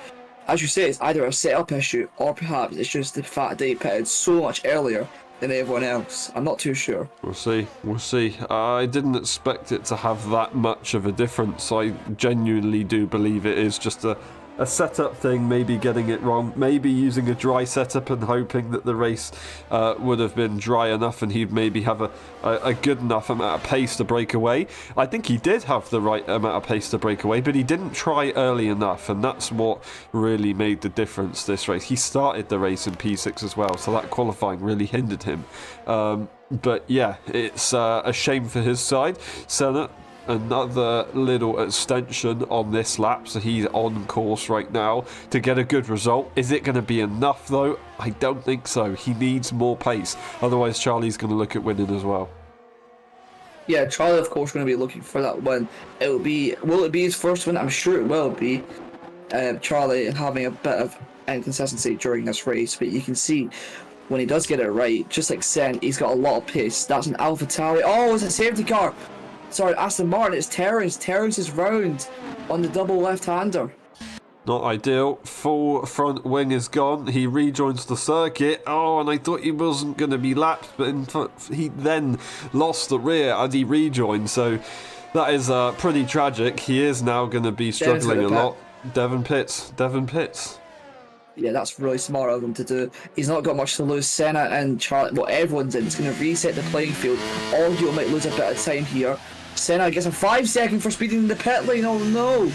as you say, it's either a setup issue or perhaps it's just the fact that he pitted so much earlier than everyone else. I'm not too sure. We'll see. I didn't expect it to have that much of a difference. I genuinely do believe it is just a setup thing, maybe getting it wrong, maybe using a dry setup and hoping that the race would have been dry enough and he'd maybe have a good enough amount of pace to break away. I think he did have the right amount of pace to break away, but he didn't try early enough, and that's what really made the difference this race. He started the race in P6 as well, so that qualifying really hindered him. But yeah, it's a shame for his side. Senna, another little extension on this lap, so he's on course right now to get a good result. Is it going to be enough though? I don't think so. He needs more pace, otherwise Charlie's going to look at winning as well. Yeah, Charlie of course going to be looking for that win. Will it be his first win? I'm sure it will be. Charlie having a bit of inconsistency during this race, but you can see when he does get it right, just like Sen, he's got a lot of pace. That's an AlphaTauri. Oh, it's a safety car. Sorry, Aston Martin, it's Terrence. Terrence is round on the double left-hander. Not ideal. Full front wing is gone. He rejoins the circuit. Oh, and I thought he wasn't going to be lapped, but in fact, he then lost the rear and he rejoined. So that is pretty tragic. He is now going to be struggling a lot. Devon pits. Yeah, that's really smart of him to do. He's not got much to lose. Senna and Charlie, well, everyone's in. It's going to reset the playing field. Audio might lose a bit of time here. Senna gets a 5 second for speeding in the pit lane. Oh no!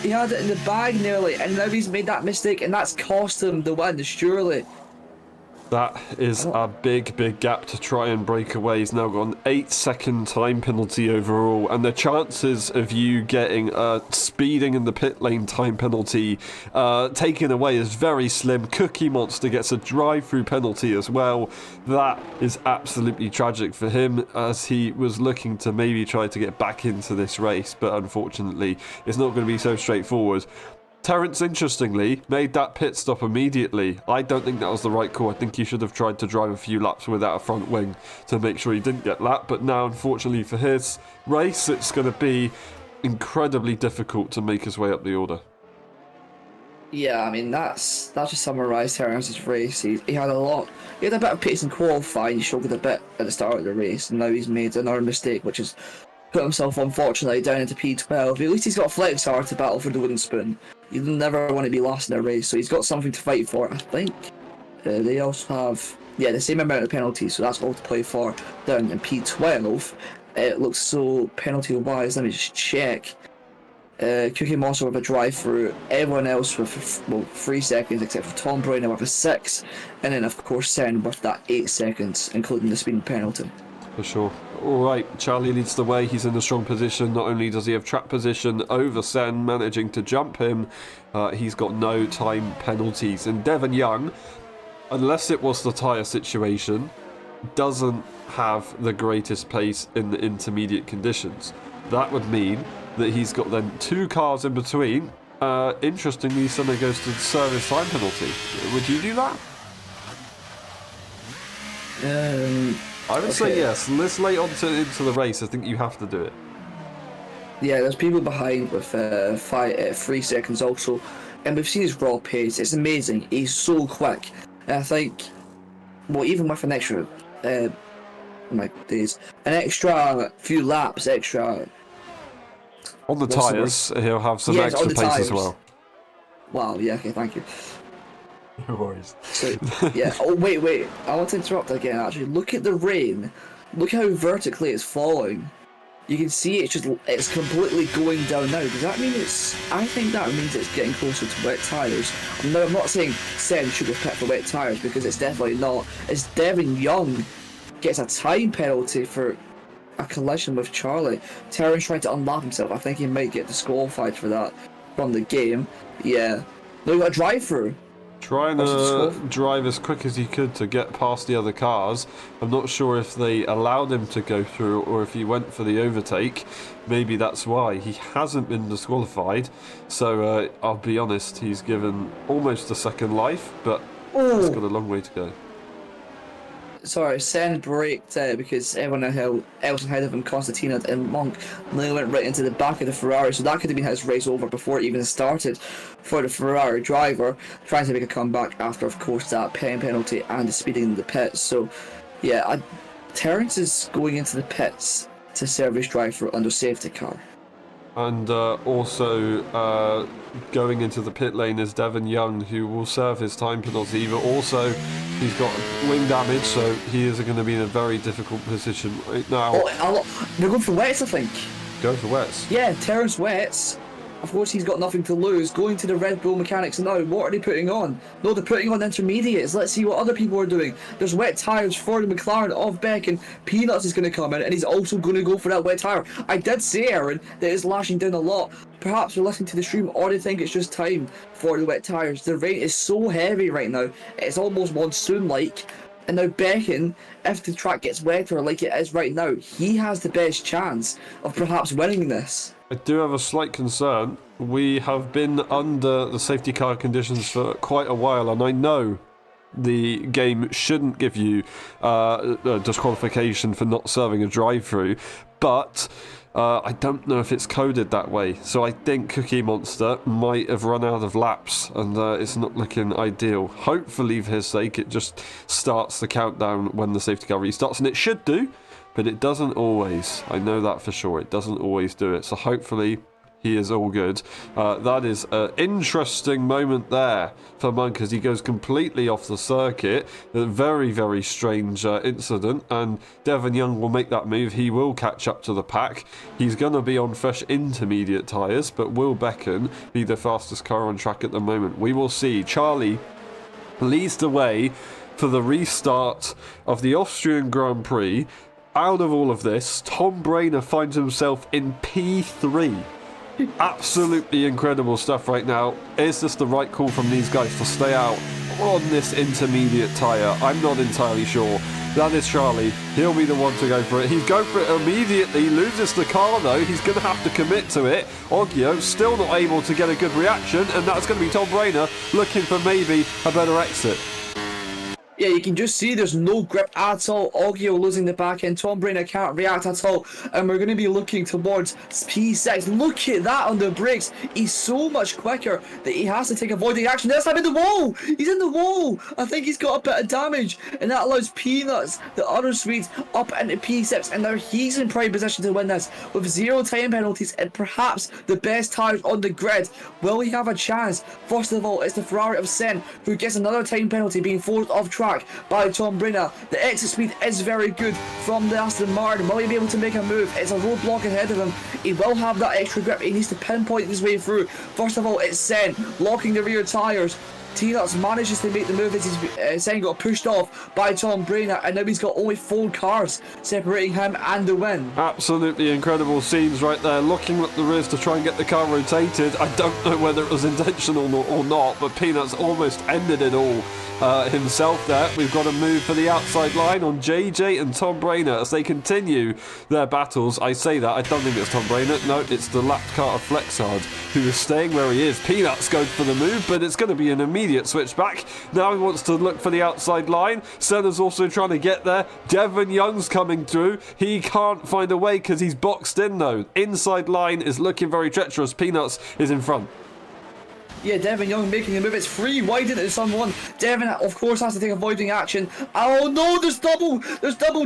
He had it in the bag nearly, and now he's made that mistake, and that's cost him the win, surely. That is a big, big gap to try and break away. He's now got an 8-second time penalty overall, and the chances of you getting a speeding in the pit lane time penalty taken away is very slim. Cookie Monster gets a drive-through penalty as well. That is absolutely tragic for him, as he was looking to maybe try to get back into this race, but unfortunately it's not going to be so straightforward. Terence, interestingly, made that pit stop immediately. I don't think that was the right call. I think he should have tried to drive a few laps without a front wing to make sure he didn't get lapped. But now, unfortunately for his race, it's going to be incredibly difficult to make his way up the order. Yeah, I mean, that's just summarised Terence's race. He had a bit of pace in qualifying. He struggled a bit at the start of the race, and now he's made another mistake, which has put himself, unfortunately, down into P12. At least he's got Flex Hard to battle for the wooden spoon. You never want to be last in a race, so he's got something to fight for, I think. They also have, the same amount of penalties, so that's all to play for down in P12. It looks so penalty-wise. Let me just check. Cookie Monster with a drive-through, everyone else with 3 seconds except for Tom Bruyne with a 6, and then of course Sen with that 8 seconds, including the speeding penalty. For sure. Alright, Charlie leads the way. He's in a strong position. Not only does he have track position over Sen, managing to jump him, he's got no time penalties. And Devon Young, unless it was the tyre situation, doesn't have the greatest pace in the intermediate conditions. That would mean that he's got then 2 cars in between. Interestingly, Senna goes to serve his time penalty. Would you do that? I would say yes. This late on into the race, I think you have to do it. Yeah, there's people behind with 3 seconds also, and we've seen his raw pace. It's amazing. He's so quick. And I think, even with an extra, an extra few laps, on the tyres, he'll have some extra pace as well. Wow. Yeah. Okay. Thank you. No worries. So, yeah. Oh, wait. I want to interrupt again, actually. Look at the rain. Look how vertically it's falling. You can see it's completely going down now. Does that mean I think that means it's getting closer to wet tyres. No, I'm not saying Sen should have picked for wet tyres, because it's definitely not. It's Devon Young gets a time penalty for a collision with Charlie. Terence trying to unlap himself. I think he might get disqualified for that from the game. Yeah. No, you got a drive-through. Trying to drive as quick as he could to get past the other cars. I'm not sure if they allowed him to go through or if he went for the overtake. Maybe that's why. He hasn't been disqualified. So I'll be honest, he's given almost a second life, but he's got a long way to go. Sorry, Sen braked because everyone else ahead of him, Constantina and Monk, nearly went right into the back of the Ferrari, so that could have been his race over before it even started for the Ferrari driver, trying to make a comeback after, of course, that penalty and the speeding in the pits. So, yeah, Terence is going into the pits to serve his driver under safety car. And also going into the pit lane is Devon Young, who will serve his time penalty, but also he's got wing damage, so he is going to be in a very difficult position right now. They're going for wets, I think. Go for wets? Yeah, Terence wets. Of course, he's got nothing to lose. Going to the Red Bull mechanics now. What are they putting on? No, they're putting on intermediates. Let's see what other people are doing. There's wet tyres for the McLaren of Beck, and Peanuts is going to come in, and he's also going to go for that wet tyre. I did say, Aaron, that it's lashing down a lot. Perhaps they're listening to the stream, or they think it's just time for the wet tyres. The rain is so heavy right now. It's almost monsoon-like. And now Becken, if the track gets wetter like it is right now, he has the best chance of perhaps winning this. I do have a slight concern. We have been under the safety car conditions for quite a while, and I know the game shouldn't give you a disqualification for not serving a drive-through, but I don't know if it's coded that way. So I think Cookie Monster might have run out of laps, and it's not looking ideal. Hopefully, for his sake, it just starts the countdown when the safety car restarts, and it should do. But it doesn't always. I know that for sure. It doesn't always do it. So hopefully he is all good. That is an interesting moment there for Monk as he goes completely off the circuit. A very, very strange incident, and Devon Young will make that move. He will catch up to the pack. He's going to be on fresh intermediate tyres, but will Becken be the fastest car on track at the moment? We will see. Charlie leads the way for the restart of the Austrian Grand Prix. Out of all of this, Tom Brainer finds himself in P3. Absolutely incredible stuff right now. Is this the right call from these guys to stay out on this intermediate tyre? I'm not entirely sure. That is Charlie. He'll be the one to go for it. He's going for it immediately. Loses the car though. He's going to have to commit to it. Oggio still not able to get a good reaction, and that's going to be Tom Brainer looking for maybe a better exit. Yeah, you can just see there's no grip at all. Oggio losing the back end. Tom Brainer can't react at all. And we're going to be looking towards P6. Look at that on the brakes. He's so much quicker that he has to take avoiding action. This time in the wall. He's in the wall. I think he's got a bit of damage. And that allows Peanuts, the other Swedes, up into P6. And now he's in prime position to win this with 0 time penalties and perhaps the best tyres on the grid. Will he have a chance? First of all, it's the Ferrari of Sen who gets another time penalty being forced off track by Tom Brainer. The exit speed is very good from the Aston Martin. Will he be able to make a move? It's a roadblock ahead of him. He will have that extra grip. He needs to pinpoint his way through. First of all, it's Sen locking the rear tyres. T-Nuts manages to make the move as he's Sen got pushed off by Tom Brainer, and now he's got only 4 cars separating him and the win. Absolutely incredible scenes right there, looking at the rears to try and get the car rotated. I don't know whether it was intentional or not, but Peanuts almost ended it all himself there. We've got a move for the outside line on JJ and Tom Brainer as they continue their battles. I say that, I don't think it's Tom Brainer. No, it's the lapped car of Flexard who is staying where he is. Peanuts goes for the move, but it's going to be an immediate switch back. Now he wants to look for the outside line. Senna's also trying to get there. Devon Young's coming through. He can't find a way because he's boxed in though. Inside line is looking very treacherous. Peanuts is in front. Yeah, Devon Young making a move. It's free wide into someone. Devon, of course, has to take avoiding action. Oh no, there's double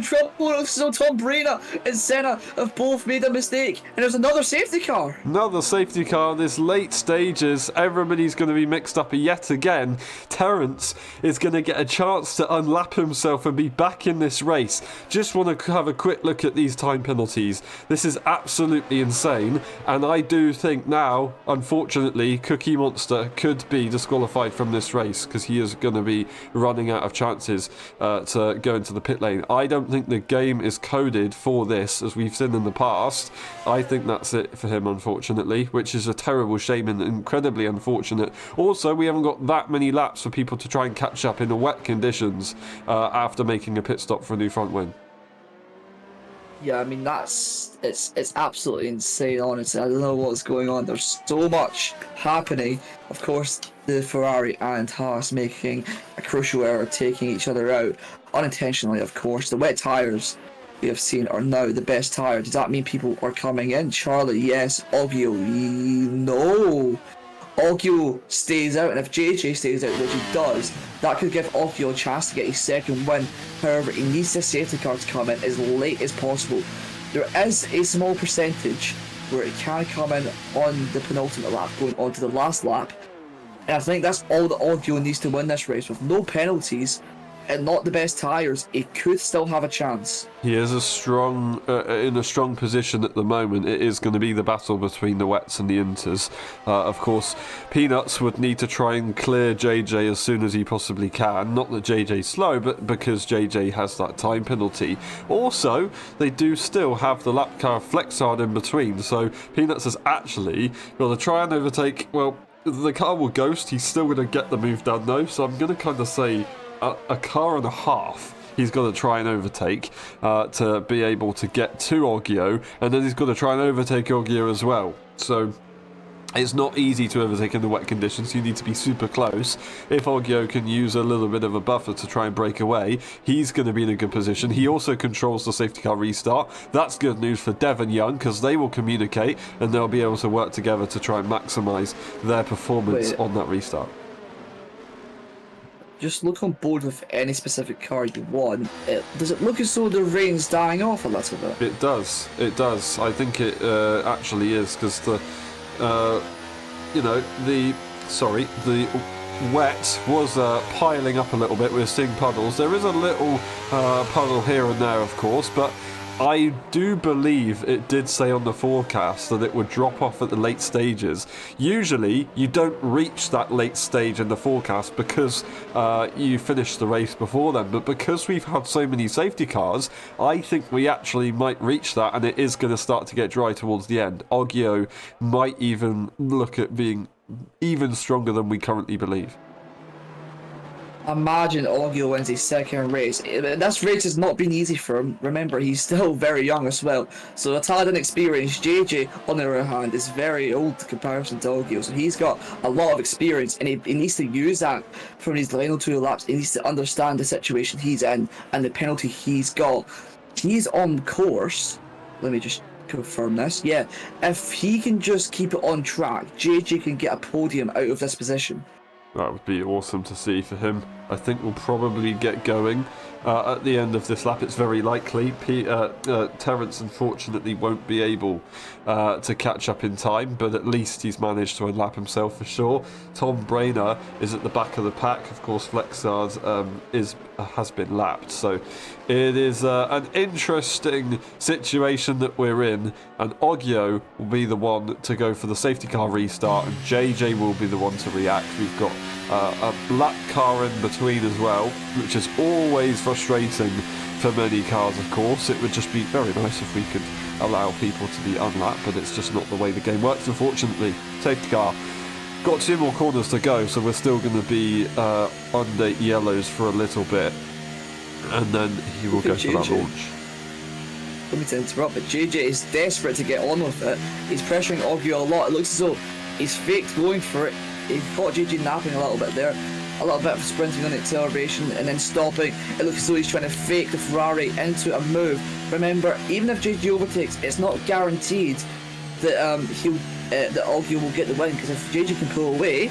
trouble. So Tom Brainer and Senna have both made a mistake. And there's another safety car. Another safety car. This late stages, everybody's going to be mixed up yet again. Terence is going to get a chance to unlap himself and be back in this race. Just want to have a quick look at these time penalties. This is absolutely insane. And I do think now, unfortunately, Cookie Monster could be disqualified from this race because he is going to be running out of chances to go into the pit lane. I don't think the game is coded for this, as we've seen in the past. I think that's it for him, unfortunately, which is a terrible shame and incredibly unfortunate. Also, we haven't got that many laps for people to try and catch up in the wet conditions after making a pit stop for a new front wing. Yeah, I mean, it's absolutely insane, honestly. I don't know what's going on. There's so much happening. Of course, the Ferrari and Haas making a crucial error, taking each other out unintentionally, of course. The wet tyres we have seen are now the best tyre. Does that mean people are coming in? Charlie, yes. Oggio, no. Oggio stays out, and if JJ stays out, which he does, that could give Oggio a chance to get his second win. However, he needs the safety car to come in as late as possible. There is a small percentage where it can come in on the penultimate lap, going on to the last lap. And I think that's all that Oggio needs to win this race. With no penalties and not the best tyres, he could still have a chance. He is in a strong position at the moment. It is going to be the battle between the wets and the inters. Of course, Peanuts would need to try and clear JJ as soon as he possibly can. Not that JJ's slow, but because JJ has that time penalty. Also, they do still have the lap car Flexard in between, so Peanuts has actually got to try and overtake. Well, the car will ghost. He's still going to get the move done though, so I'm going to kind of say a car and a half he's got to try and overtake to be able to get to Oggio, and then he's got to try and overtake Oggio as well. So it's not easy to overtake in the wet conditions. You need to be super close. If Oggio can use a little bit of a buffer to try and break away, he's going to be in a good position. He also controls the safety car restart. That's good news for Devon Young because they will communicate and they'll be able to work together to try and maximise their performance on that restart. Just look on board with any specific car you want. Does it look as though the rain's dying off a little bit? It does. I think it actually is, because the wet was piling up a little bit. We're seeing puddles. There is a little puddle here and there, of course, but I do believe it did say on the forecast that it would drop off at the late stages. Usually, you don't reach that late stage in the forecast because you finish the race before then. But because we've had so many safety cars, I think we actually might reach that, and it is going to start to get dry towards the end. Oggio might even look at being even stronger than we currently believe. Imagine Oggio wins his second race. This race has not been easy for him. Remember, he's still very young as well. So a tad inexperienced. JJ, on the other hand, is very old in comparison to Oggio. So he's got a lot of experience, and he needs to use that from his final 2 laps. He needs to understand the situation he's in and the penalty he's got. He's on course. Let me just confirm this. Yeah, if he can just keep it on track, JJ can get a podium out of this position. That would be awesome to see for him. I think we'll probably get going at the end of this lap. It's very likely. Terence, unfortunately, won't be able to catch up in time, but at least he's managed to unlap himself for sure. Tom Brainer is at the back of the pack. Of course, Flexars has been lapped. So it is an interesting situation that we're in, and Oggio will be the one to go for the safety car restart, and JJ will be the one to react. We've got a black car in between as well, which is always frustrating for many cars, of course. It would just be very nice if we could allow people to be unlapped, but it's just not the way the game works, unfortunately. Safety car. Got 2 more corners to go, so we're still going to be under yellows for a little bit, and then he will go for that launch. Let me interrupt, but JJ is desperate to get on with it. He's pressuring Oggio a lot. It looks as though he's faked going for it. He caught JJ napping a little bit there. A little bit of sprinting on acceleration and then stopping. It looks as though he's trying to fake the Ferrari into a move. Remember, even if JJ overtakes, it's not guaranteed that that Oggio will get the win, because if JJ can pull away,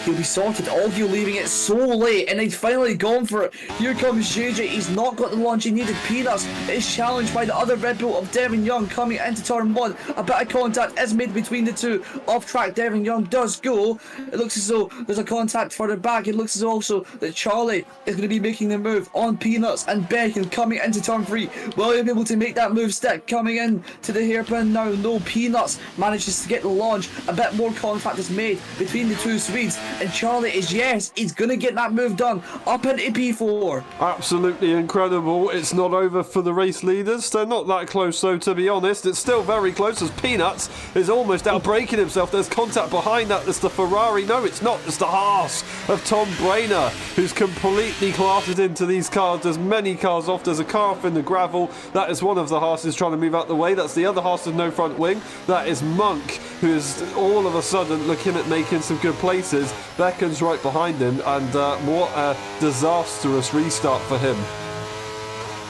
he'll be sorted. Oggio leaving it so late, and he's finally gone for it. Here comes JJ. He's not got the launch he needed. Peanuts is challenged by the other Red Bull of Devin Young coming into turn 1. A bit of contact is made between the two. Off track, Devin Young does go. It looks as though there's a contact further back. It looks as though also that Charlie is going to be making the move on Peanuts and Beckham coming into turn 3. Will he be able to make that move stick? Coming in to the hairpin now. No, Peanuts manages to get the launch. A bit more contact is made between the two Swedes. And Charlie is, yes, he's going to get that move done up into P4. Absolutely incredible. It's not over for the race leaders. They're not that close, though, to be honest. It's still very close as Peanuts is almost outbraking himself. There's contact behind that. There's the Ferrari. No, it's not. It's the Haas of Tom Brainer, who's completely clattered into these cars. There's many cars off. There's a car off in the gravel. That is one of the Haas's trying to move out the way. That's the other Haas with no front wing. That is Monk, who is all of a sudden looking at making some good places. Beckham's right behind him, and what a disastrous restart for him.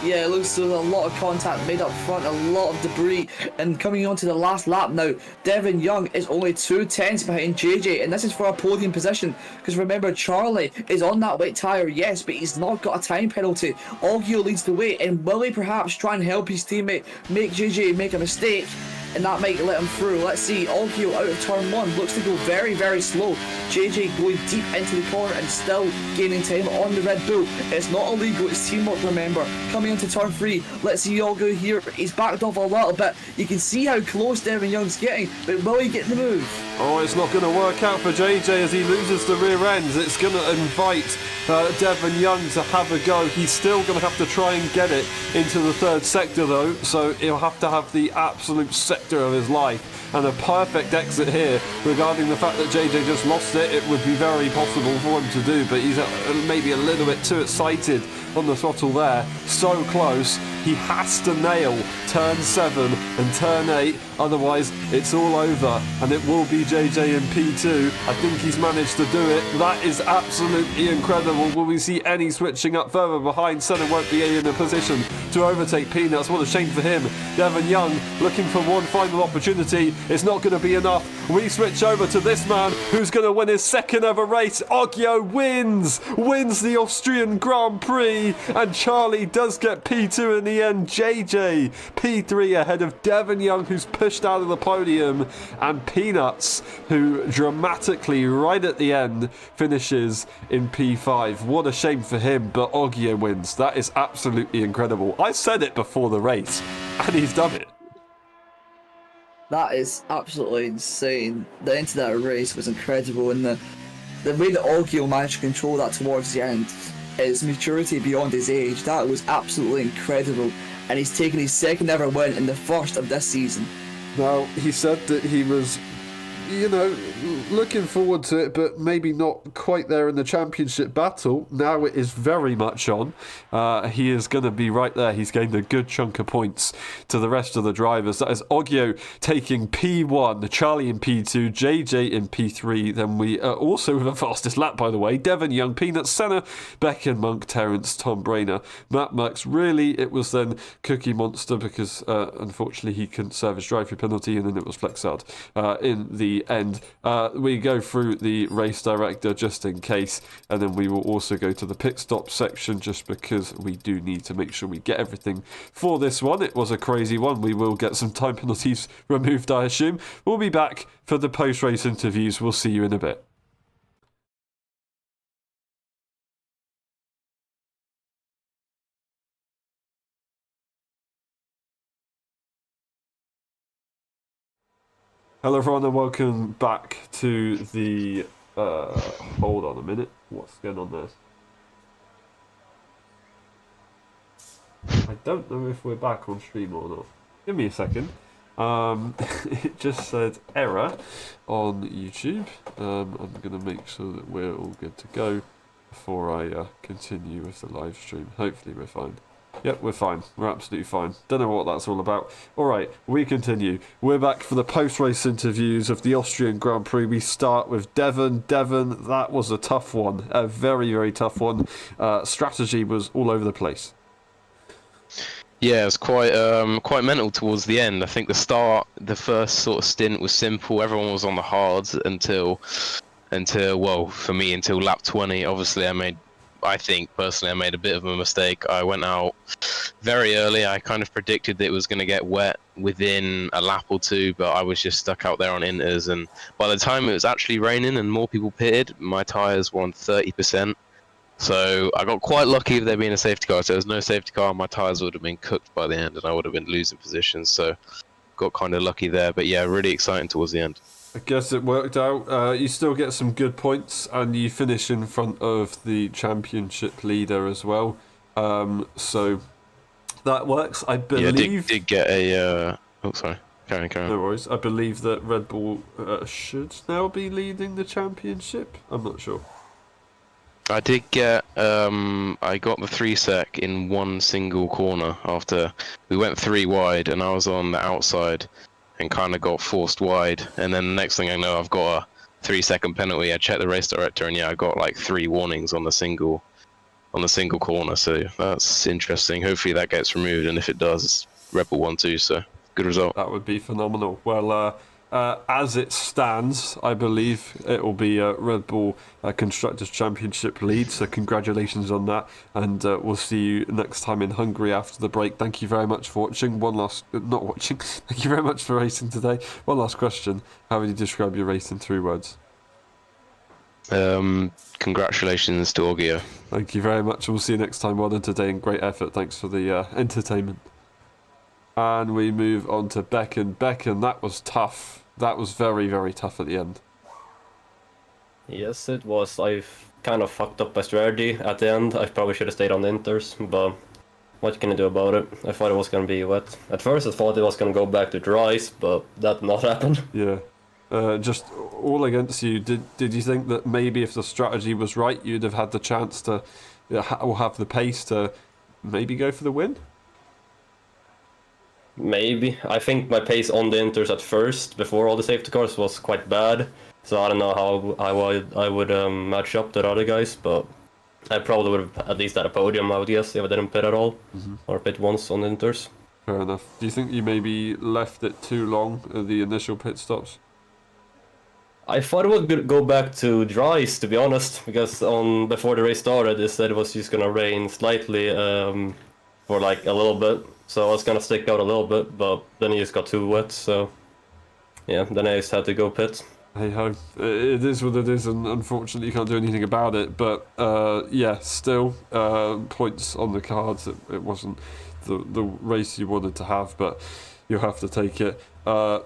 Yeah, it looks like a lot of contact made up front, a lot of debris, and coming on to the last lap now, Devin Young is only 2 tenths behind JJ, and this is for a podium position, because remember, Charlie is on that wet tyre, yes, but he's not got a time penalty. Oggio leads the way, and will he perhaps try and help his teammate make JJ make a mistake? And that might let him through. Let's see, Oggio out of turn 1 looks to go very, very slow. JJ going deep into the corner and still gaining time on the Red Bull. It's not illegal, it's teamwork, remember. Coming into turn 3, let's see Oggio here. He's backed off a little bit. You can see how close Devin Young's getting, but will he get the move? Oh, it's not going to work out for JJ as he loses the rear ends. It's going to invite Devin Young to have a go. He's still going to have to try and get it into the 3rd sector, though, so he'll have to have the absolute sector of his life. And a perfect exit here regarding the fact that JJ just lost it. It would be very possible for him to do, but he's maybe a little bit too excited on the throttle there. So close. He has to nail turn 7 and turn 8, otherwise it's all over, and it will be JJ in P2. I think he's managed to do it. That is absolutely incredible. Will we see any switching up further behind? Senna won't be in a position to overtake Peanuts. What a shame for him. Devin Young looking for one final opportunity. It's not going to be enough. We switch over to this man who's going to win his 2nd ever race. Oggio wins the Austrian Grand Prix, and Charlie does get P2 in the end. JJ P3 ahead of Devin Young, who's pushing pushed out of the podium, and Peanuts, who dramatically, right at the end, finishes in P5. What a shame for him, but Ogier wins. That is absolutely incredible. I said it before the race, and he's done it. That is absolutely insane. The end of that race was incredible, and the way that Ogier managed to control that towards the end, his maturity beyond his age, that was absolutely incredible. And he's taken his second ever win in the first of this season. Now, he said that he was, looking forward to it, but maybe not quite there in the championship battle. Now it is very much on. He is going to be right there. He's gained a good chunk of points to the rest of the drivers. That is Oggio taking P1, Charlie in P2, JJ in P3. Then we also with the fastest lap, by the way, Devon Young, Peanuts, Senna, Becken, Monk, Terrence, Tom Brainer, Matt Mux. Really, it was then Cookie Monster because unfortunately he couldn't serve his drive-through penalty, and then it was Flexard in the end. We go through the race director just in case, and then we will also go to the pit stop section just because we do need to make sure we get everything for this one. It was a crazy one. We will get some time penalties removed, I assume. We'll be back for the post-race interviews. We'll see you in a bit. Hello everyone and welcome back to the, hold on a minute, what's going on there? I don't know if we're back on stream or not. Give me a second. It just said error on YouTube. I'm going to make sure that we're all good to go before I continue with the live stream. Hopefully we're fine. Yep, we're fine. We're absolutely fine. Don't know what that's all about. Alright, we continue. We're back for the post-race interviews of the Austrian Grand Prix. We start with Devon. Devon, that was a tough one. A very, very tough one. Strategy was all over the place. Yeah, it was quite mental towards the end. I think the first sort of stint was simple. Everyone was on the hards until well, for me, until lap 20. Obviously, I think personally I made a bit of a mistake. I went out very early. I kind of predicted that it was going to get wet within a lap or two, but I was just stuck out there on inters, and by the time it was actually raining and more people pitted, my tyres were on 30%. So I got quite lucky with there being a safety car. So there was no safety car, my tyres would have been cooked by the end and I would have been losing positions. So got kind of lucky there, but yeah, really exciting towards the end. I guess it worked out. You still get some good points, and you finish in front of the championship leader as well. So that works. I believe. Yeah, did get a. Oh, sorry. Carry on. No worries. I believe that Red Bull should now be leading the championship. I'm not sure. I did get. I got the 3-sec in one single corner after we went 3 wide, and I was on the outside. And kind of got forced wide, and then the next thing I know, I've got a 3-second penalty. I checked the race director, and yeah, I got like 3 warnings on the single corner. So that's interesting. Hopefully that gets removed, and if it does, Red Bull 1-2. So good result. That would be phenomenal. Well, as it stands, I believe it will be Red Bull Constructors Championship lead. So congratulations on that, and we'll see you next time in Hungary after the break. Thank you very much for watching. Thank you very much for racing today. One last question: how would you describe your race in 3 words? Congratulations to Oggio. Thank you very much. We'll see you next time. Well done today and great effort. Thanks for the entertainment. And we move on to Becken. Becken, that was tough. That was very, very tough at the end. Yes, it was. I've kind of fucked up my strategy at the end. I probably should have stayed on the inters, but what can you do about it? I thought it was going to be wet. At first I thought it was going to go back to dries, but that did not happen. Yeah. Just all against you. Did you think that maybe if the strategy was right, you'd have had the chance to or have the pace to maybe go for the win? Maybe. I think my pace on the inters at first, before all the safety cars, was quite bad. So I don't know how I would match up to the other guys, but I probably would have at least had a podium, I would guess, if I didn't pit at all. Or pit once on the inters. Fair enough. Do you think you maybe left it too long at the initial pit stops? I thought it would go back to dries, to be honest, because before the race started, they said it was just gonna rain slightly for like a little bit. So I was gonna stick out a little bit, but then it just got too wet, so yeah, then I just had to go pit. Hey ho, it is what it is, and unfortunately you can't do anything about it. But yeah, still points on the cards. It wasn't the race you wanted to have, but you'll have to take it.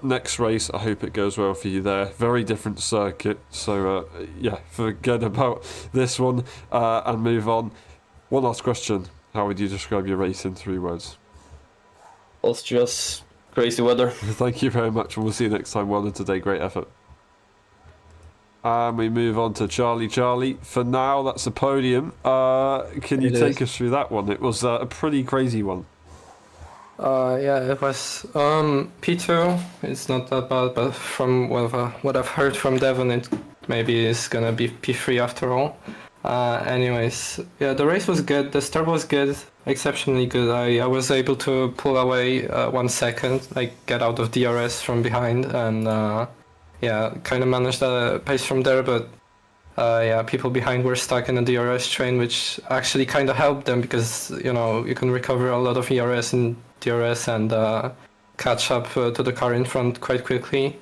Next race, I hope it goes well for you there. Very different circuit, so yeah, forget about this one and move on. One last question: how would you describe your race in 3 words? Austria's crazy weather. Thank you very much, and we'll see you next time. Well done today, great effort. And we move on to Charlie. Charlie, for now, that's a podium. Can you take us through that one? It was a pretty crazy one. Yeah, it was P2. It's not that bad, but from what I've heard from Devon, it maybe is gonna be P3 after all. Anyways, yeah, the race was good. The start was good, exceptionally good. I was able to pull away 1 second, like get out of DRS from behind, and yeah, kind of managed the pace from there. But yeah, people behind were stuck in a DRS train, which actually kind of helped them because you can recover a lot of ERS in DRS and catch up to the car in front quite quickly.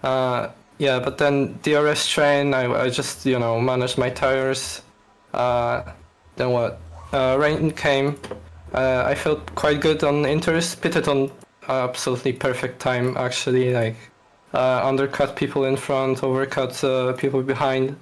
Yeah, but then DRS train, I just managed my tires. Then what? Rain came. I felt quite good on inters. Pitted on absolutely perfect time actually. Like undercut people in front, overcut people behind.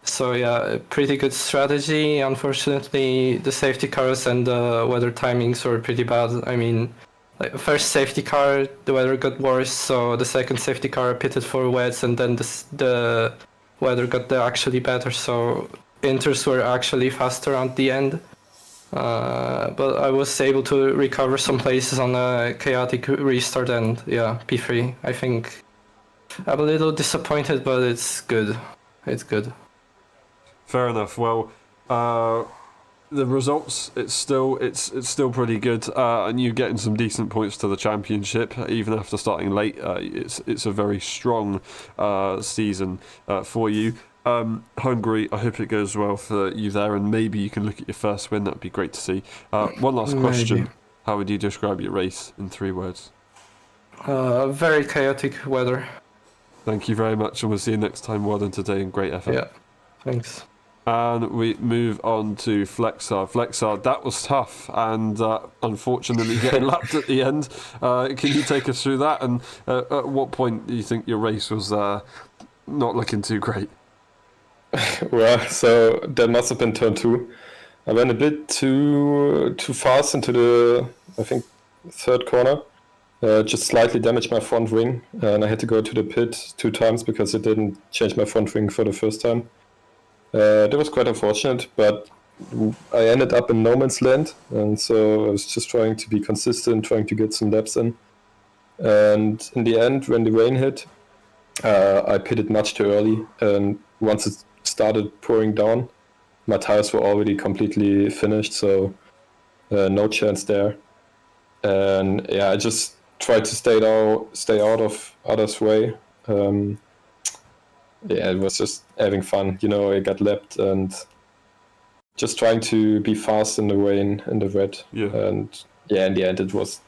So yeah, pretty good strategy. Unfortunately, the safety cars and the weather timings were pretty bad. I mean, like first safety car, the weather got worse, so the second safety car pitted for wets, and then the weather got actually better. So inters were actually faster at the end. But I was able to recover some places on a chaotic restart, and yeah, P3. I think I'm a little disappointed, but it's good. It's good. Fair enough. Well, the results, it's still pretty good, and you're getting some decent points to the championship even after starting late. It's a very strong season for you. Hungary, I hope it goes well for you there, and maybe you can look at your first win. That'd be great to see. One last question: Maybe. how would you describe your race in 3 words? Very chaotic weather. Thank you very much, and we'll see you next time. Well done today, and great effort. Yeah, thanks. And we move on to Flexar. Flexar, that was tough, and unfortunately getting lapped at the end. Can you take us through that? And at what point do you think your race was not looking too great? Well, so that must have been turn 2. I went a bit too fast into the, I think, 3rd corner. Just slightly damaged my front wing, and I had to go to the pit 2 times because it didn't change my front wing for the first time. That was quite unfortunate, but I ended up in no man's land, and so I was just trying to be consistent, trying to get some laps in. And in the end, when the rain hit, I pitted much too early, and once it started pouring down, my tires were already completely finished, so no chance there. And yeah, I just tried to stay out of others' way. Yeah, it was just having fun. I got lapped and just trying to be fast in the rain, in the wet. Yeah. And yeah, in the end, it was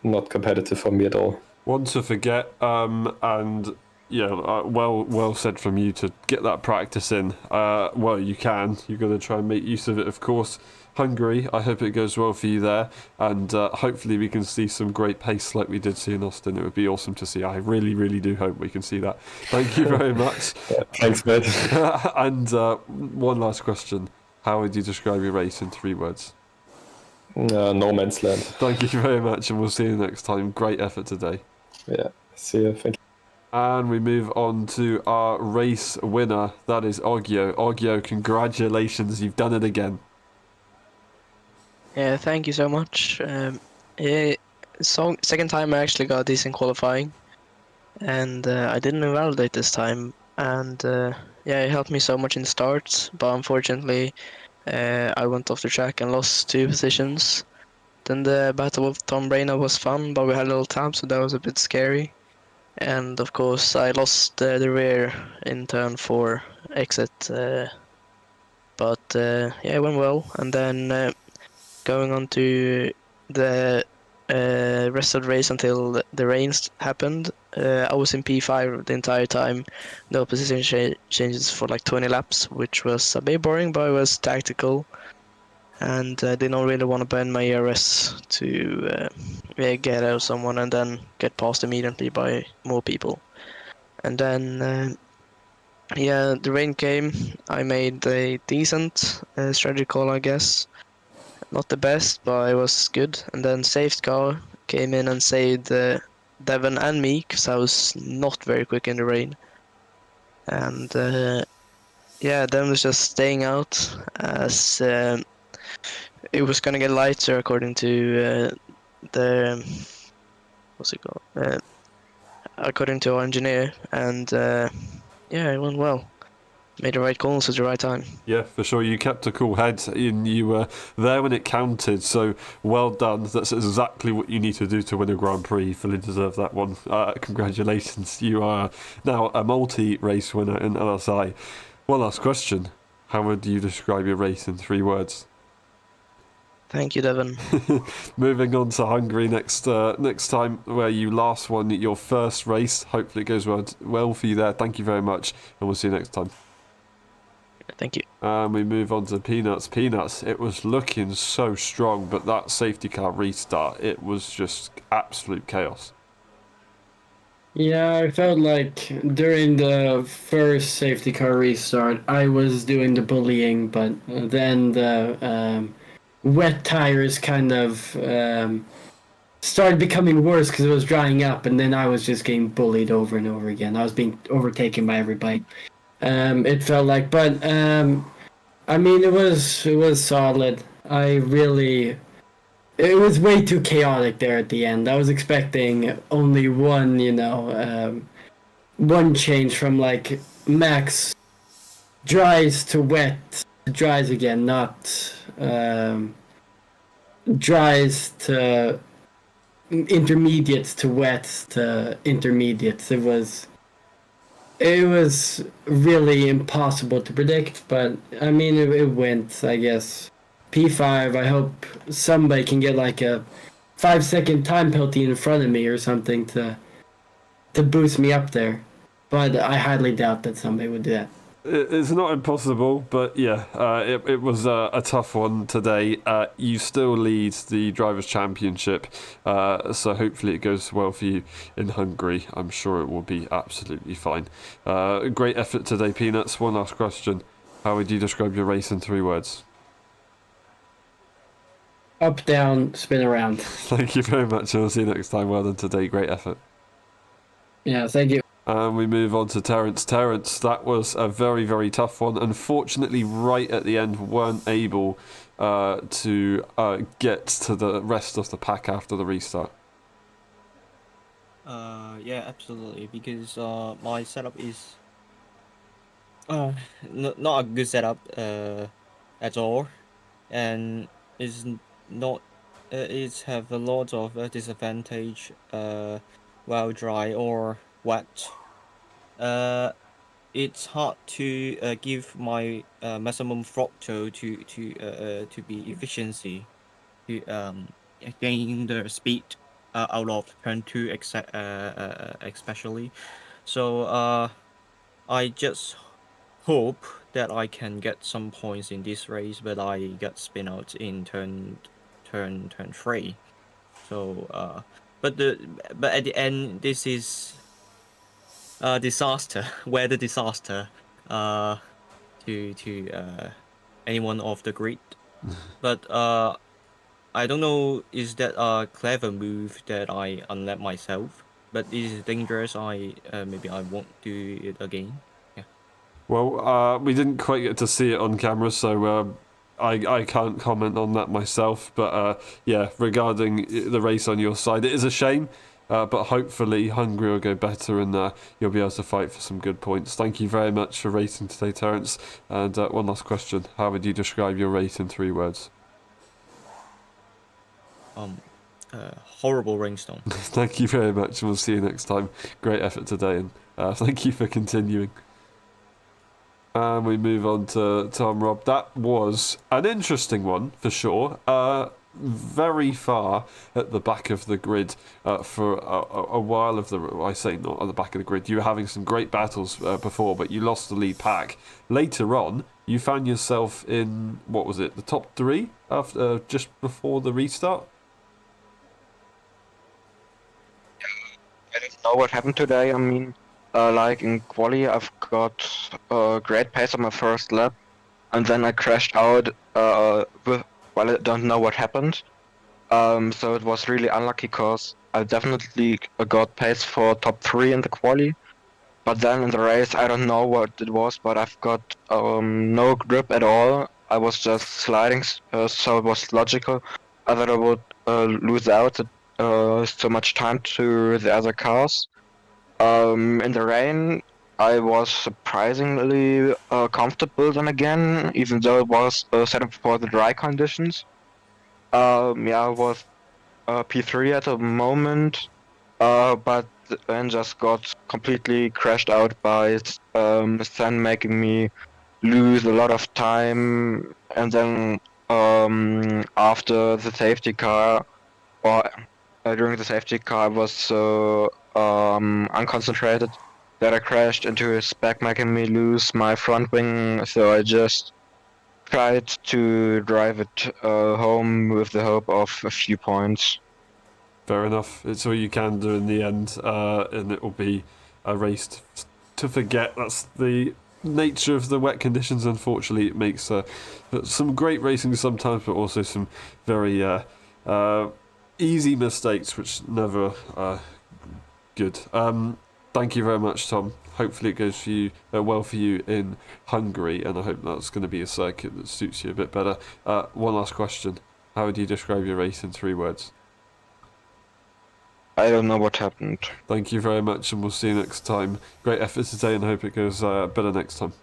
not competitive for me at all. One to forget, and yeah, well said from you to get that practice in. Well, you can. You've got to try and make use of it, of course. Hungary, I hope it goes well for you there, and hopefully we can see some great pace like we did see in Austin. It would be awesome to see. I really, really do hope we can see that. Thank you very much. Yeah, thanks, mate. And one last question. How would you describe your race in 3 words? No man's land. Thank you very much, and we'll see you next time. Great effort today. Yeah, see you. Thank you. And we move on to our race winner. That is Oggio. Oggio, congratulations. You've done it again. Yeah, thank you so much. Yeah, second time I actually got decent qualifying, and I didn't invalidate this time. And yeah, it helped me so much in starts, but unfortunately, I went off the track and lost 2 positions. Then the battle with Tom Brayna was fun, but we had a little tap, so that was a bit scary. And of course, I lost the rear in turn 4 exit, but yeah, it went well. And then going on to the rest of the race until the rains happened, I was in P5 the entire time. No position changes for like 20 laps, which was a bit boring, but it was tactical. And I didn't really want to burn my ERS to get out of someone and then get passed immediately by more people. And then, yeah, the rain came. I made a decent strategy call, I guess. Not the best, but it was good. And then safety car came in and saved Devon and me, because I was not very quick in the rain. And yeah, Devon was just staying out as it was gonna get lighter according to the what's it called? According to our engineer, and yeah, it went well. Made the right calls at the right time. Yeah, for sure. You kept a cool head and you were there when it counted, so well done. That's exactly what you need to do to win a Grand Prix. You fully deserve that one. Congratulations. You are now a multi-race winner in LSI. One last question. How would you describe your race in 3 words? Thank you, Devon. Moving on to Hungary next time, where you last won your first race. Hopefully it goes well for you there. Thank you very much, and we'll see you next time. Thank you. And we move on to Peanuts. Peanuts, it was looking so strong, but that safety car restart, it was just absolute chaos. Yeah, I felt like during the first safety car restart, I was doing the bullying, but then the wet tires kind of started becoming worse because it was drying up, and then I was just getting bullied over and over again. I was being overtaken by everybody. It felt like, but I mean, it was solid. It was way too chaotic there at the end. I was expecting only one, one change from like max dries to wet to dries again, not dries to intermediates to wets to intermediates. It was really impossible to predict, but I mean, it went, I guess. P5, I hope somebody can get like a 5-second time penalty in front of me or something to boost me up there. But I highly doubt that somebody would do that. It's not impossible, but yeah, it was a tough one today. You still lead the Drivers' Championship, so hopefully it goes well for you in Hungary. I'm sure it will be absolutely fine. Great effort today, Peanuts. One last question. How would you describe your race in 3 words? Up, down, spin around. Thank you very much, and we'll see you next time. Well done today. Great effort. Yeah, thank you. And we move on to Terence. Terence, that was a very, very tough one. Unfortunately, right at the end, weren't able to get to the rest of the pack after the restart. Yeah, absolutely. Because my setup is not a good setup at all, and is not. It's have a lot of disadvantage while dry or wet. It's hard to give my maximum throttle to be efficiency to gain the speed out of turn 2 especially. So I just hope that I can get some points in this race, but I got spin out in turn 3. So but at the end, this is disaster, weather disaster to anyone off the grid. But I don't know, is that a clever move that I unlap myself? But it is dangerous. Maybe I won't do it again. Yeah. Well, we didn't quite get to see it on camera, so I can't comment on that myself. But yeah, regarding the race on your side, it is a shame. But hopefully Hungary will go better and you'll be able to fight for some good points. Thank you very much for racing today, Terence. And one last question. How would you describe your race in 3 words? Horrible rainstorm. Thank you very much, and we'll see you next time. Great effort today, and thank you for continuing. And we move on to Tom Rob. That was an interesting one, for sure. very far at the back of the grid for a while of the. I say not at the back of the grid. You were having some great battles before, but you lost the lead pack. Later on, you found yourself in what was it, the top 3 after just before the restart. I don't know what happened today. I mean, like in quali, I've got a great pace on my first lap, and then I crashed out. Well, I don't know what happened. So it was really unlucky because I definitely got pace for top 3 in the quali. But then in the race, I don't know what it was, but I've got no grip at all. I was just sliding, so it was logical that I would lose out so much time to the other cars. In the rain, I was surprisingly comfortable then again, even though it was set up for the dry conditions. Yeah, I was P3 at the moment, but then just got completely crashed out by Stan, making me lose a lot of time. And then after the safety car, or during the safety car, I was so unconcentrated that I crashed into his back, making me lose my front wing. So I just tried to drive it home with the hope of a few points. Fair enough. It's all you can do in the end, and it will be a race to forget. That's the nature of the wet conditions. Unfortunately, it makes some great racing sometimes, but also some very easy mistakes, which never good. Thank you very much, Tom. Hopefully it goes for you well for you in Hungary, and I hope that's going to be a circuit that suits you a bit better. One last question. How would you describe your race in 3 words? I don't know what happened. Thank you very much, and we'll see you next time. Great effort today, and I hope it goes better next time.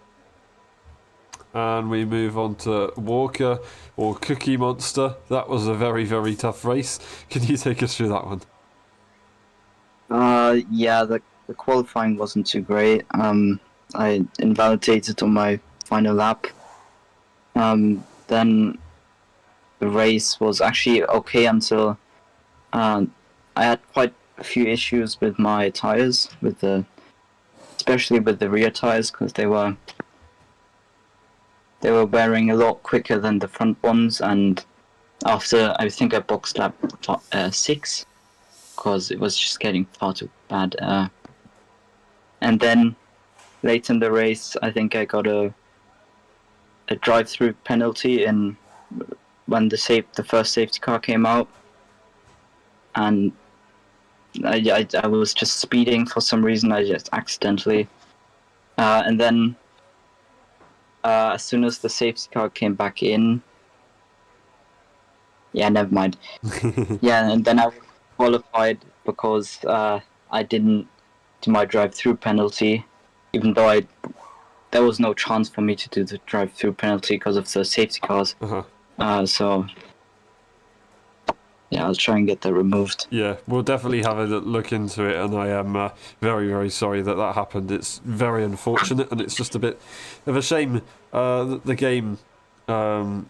And we move on to Walker, or Cookie Monster. That was a very, very tough race. Can you take us through that one? Yeah, the qualifying wasn't too great. I invalidated on my final lap. Then the race was actually okay until I had quite a few issues with my tires, especially with the rear tires, because they were wearing a lot quicker than the front ones. And after, I think I boxed lap 6, because it was just getting far too bad. And then late in the race, I think I got a drive-through penalty when the first safety car came out, and I was just speeding for some reason. I just accidentally, and then as soon as the safety car came back in, yeah, never mind. Yeah, and then I qualified because I didn't do my drive-through penalty, even though there was no chance for me to do the drive-through penalty because of the safety cars. So yeah, I'll try and get that removed. Yeah, we'll definitely have a look into it, and I am very, very sorry that happened. It's very unfortunate, and it's just a bit of a shame that the game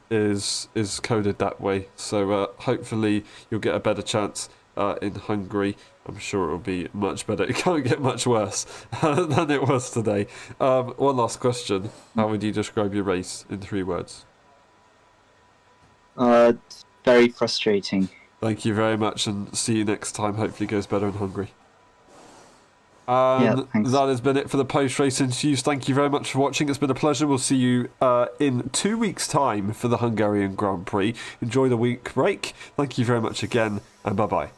is coded that way. So hopefully you'll get a better chance in Hungary. I'm sure it'll be much better. It can't get much worse than it was today. One last question. How would you describe your race in 3 words? Very frustrating. Thank you very much, and see you next time. Hopefully it goes better in Hungary. Yeah, thanks. That has been it for the post-race interviews. Thank you very much for watching. It's been a pleasure. We'll see you in 2 weeks' time for the Hungarian Grand Prix. Enjoy the week break. Thank you very much again, and bye-bye.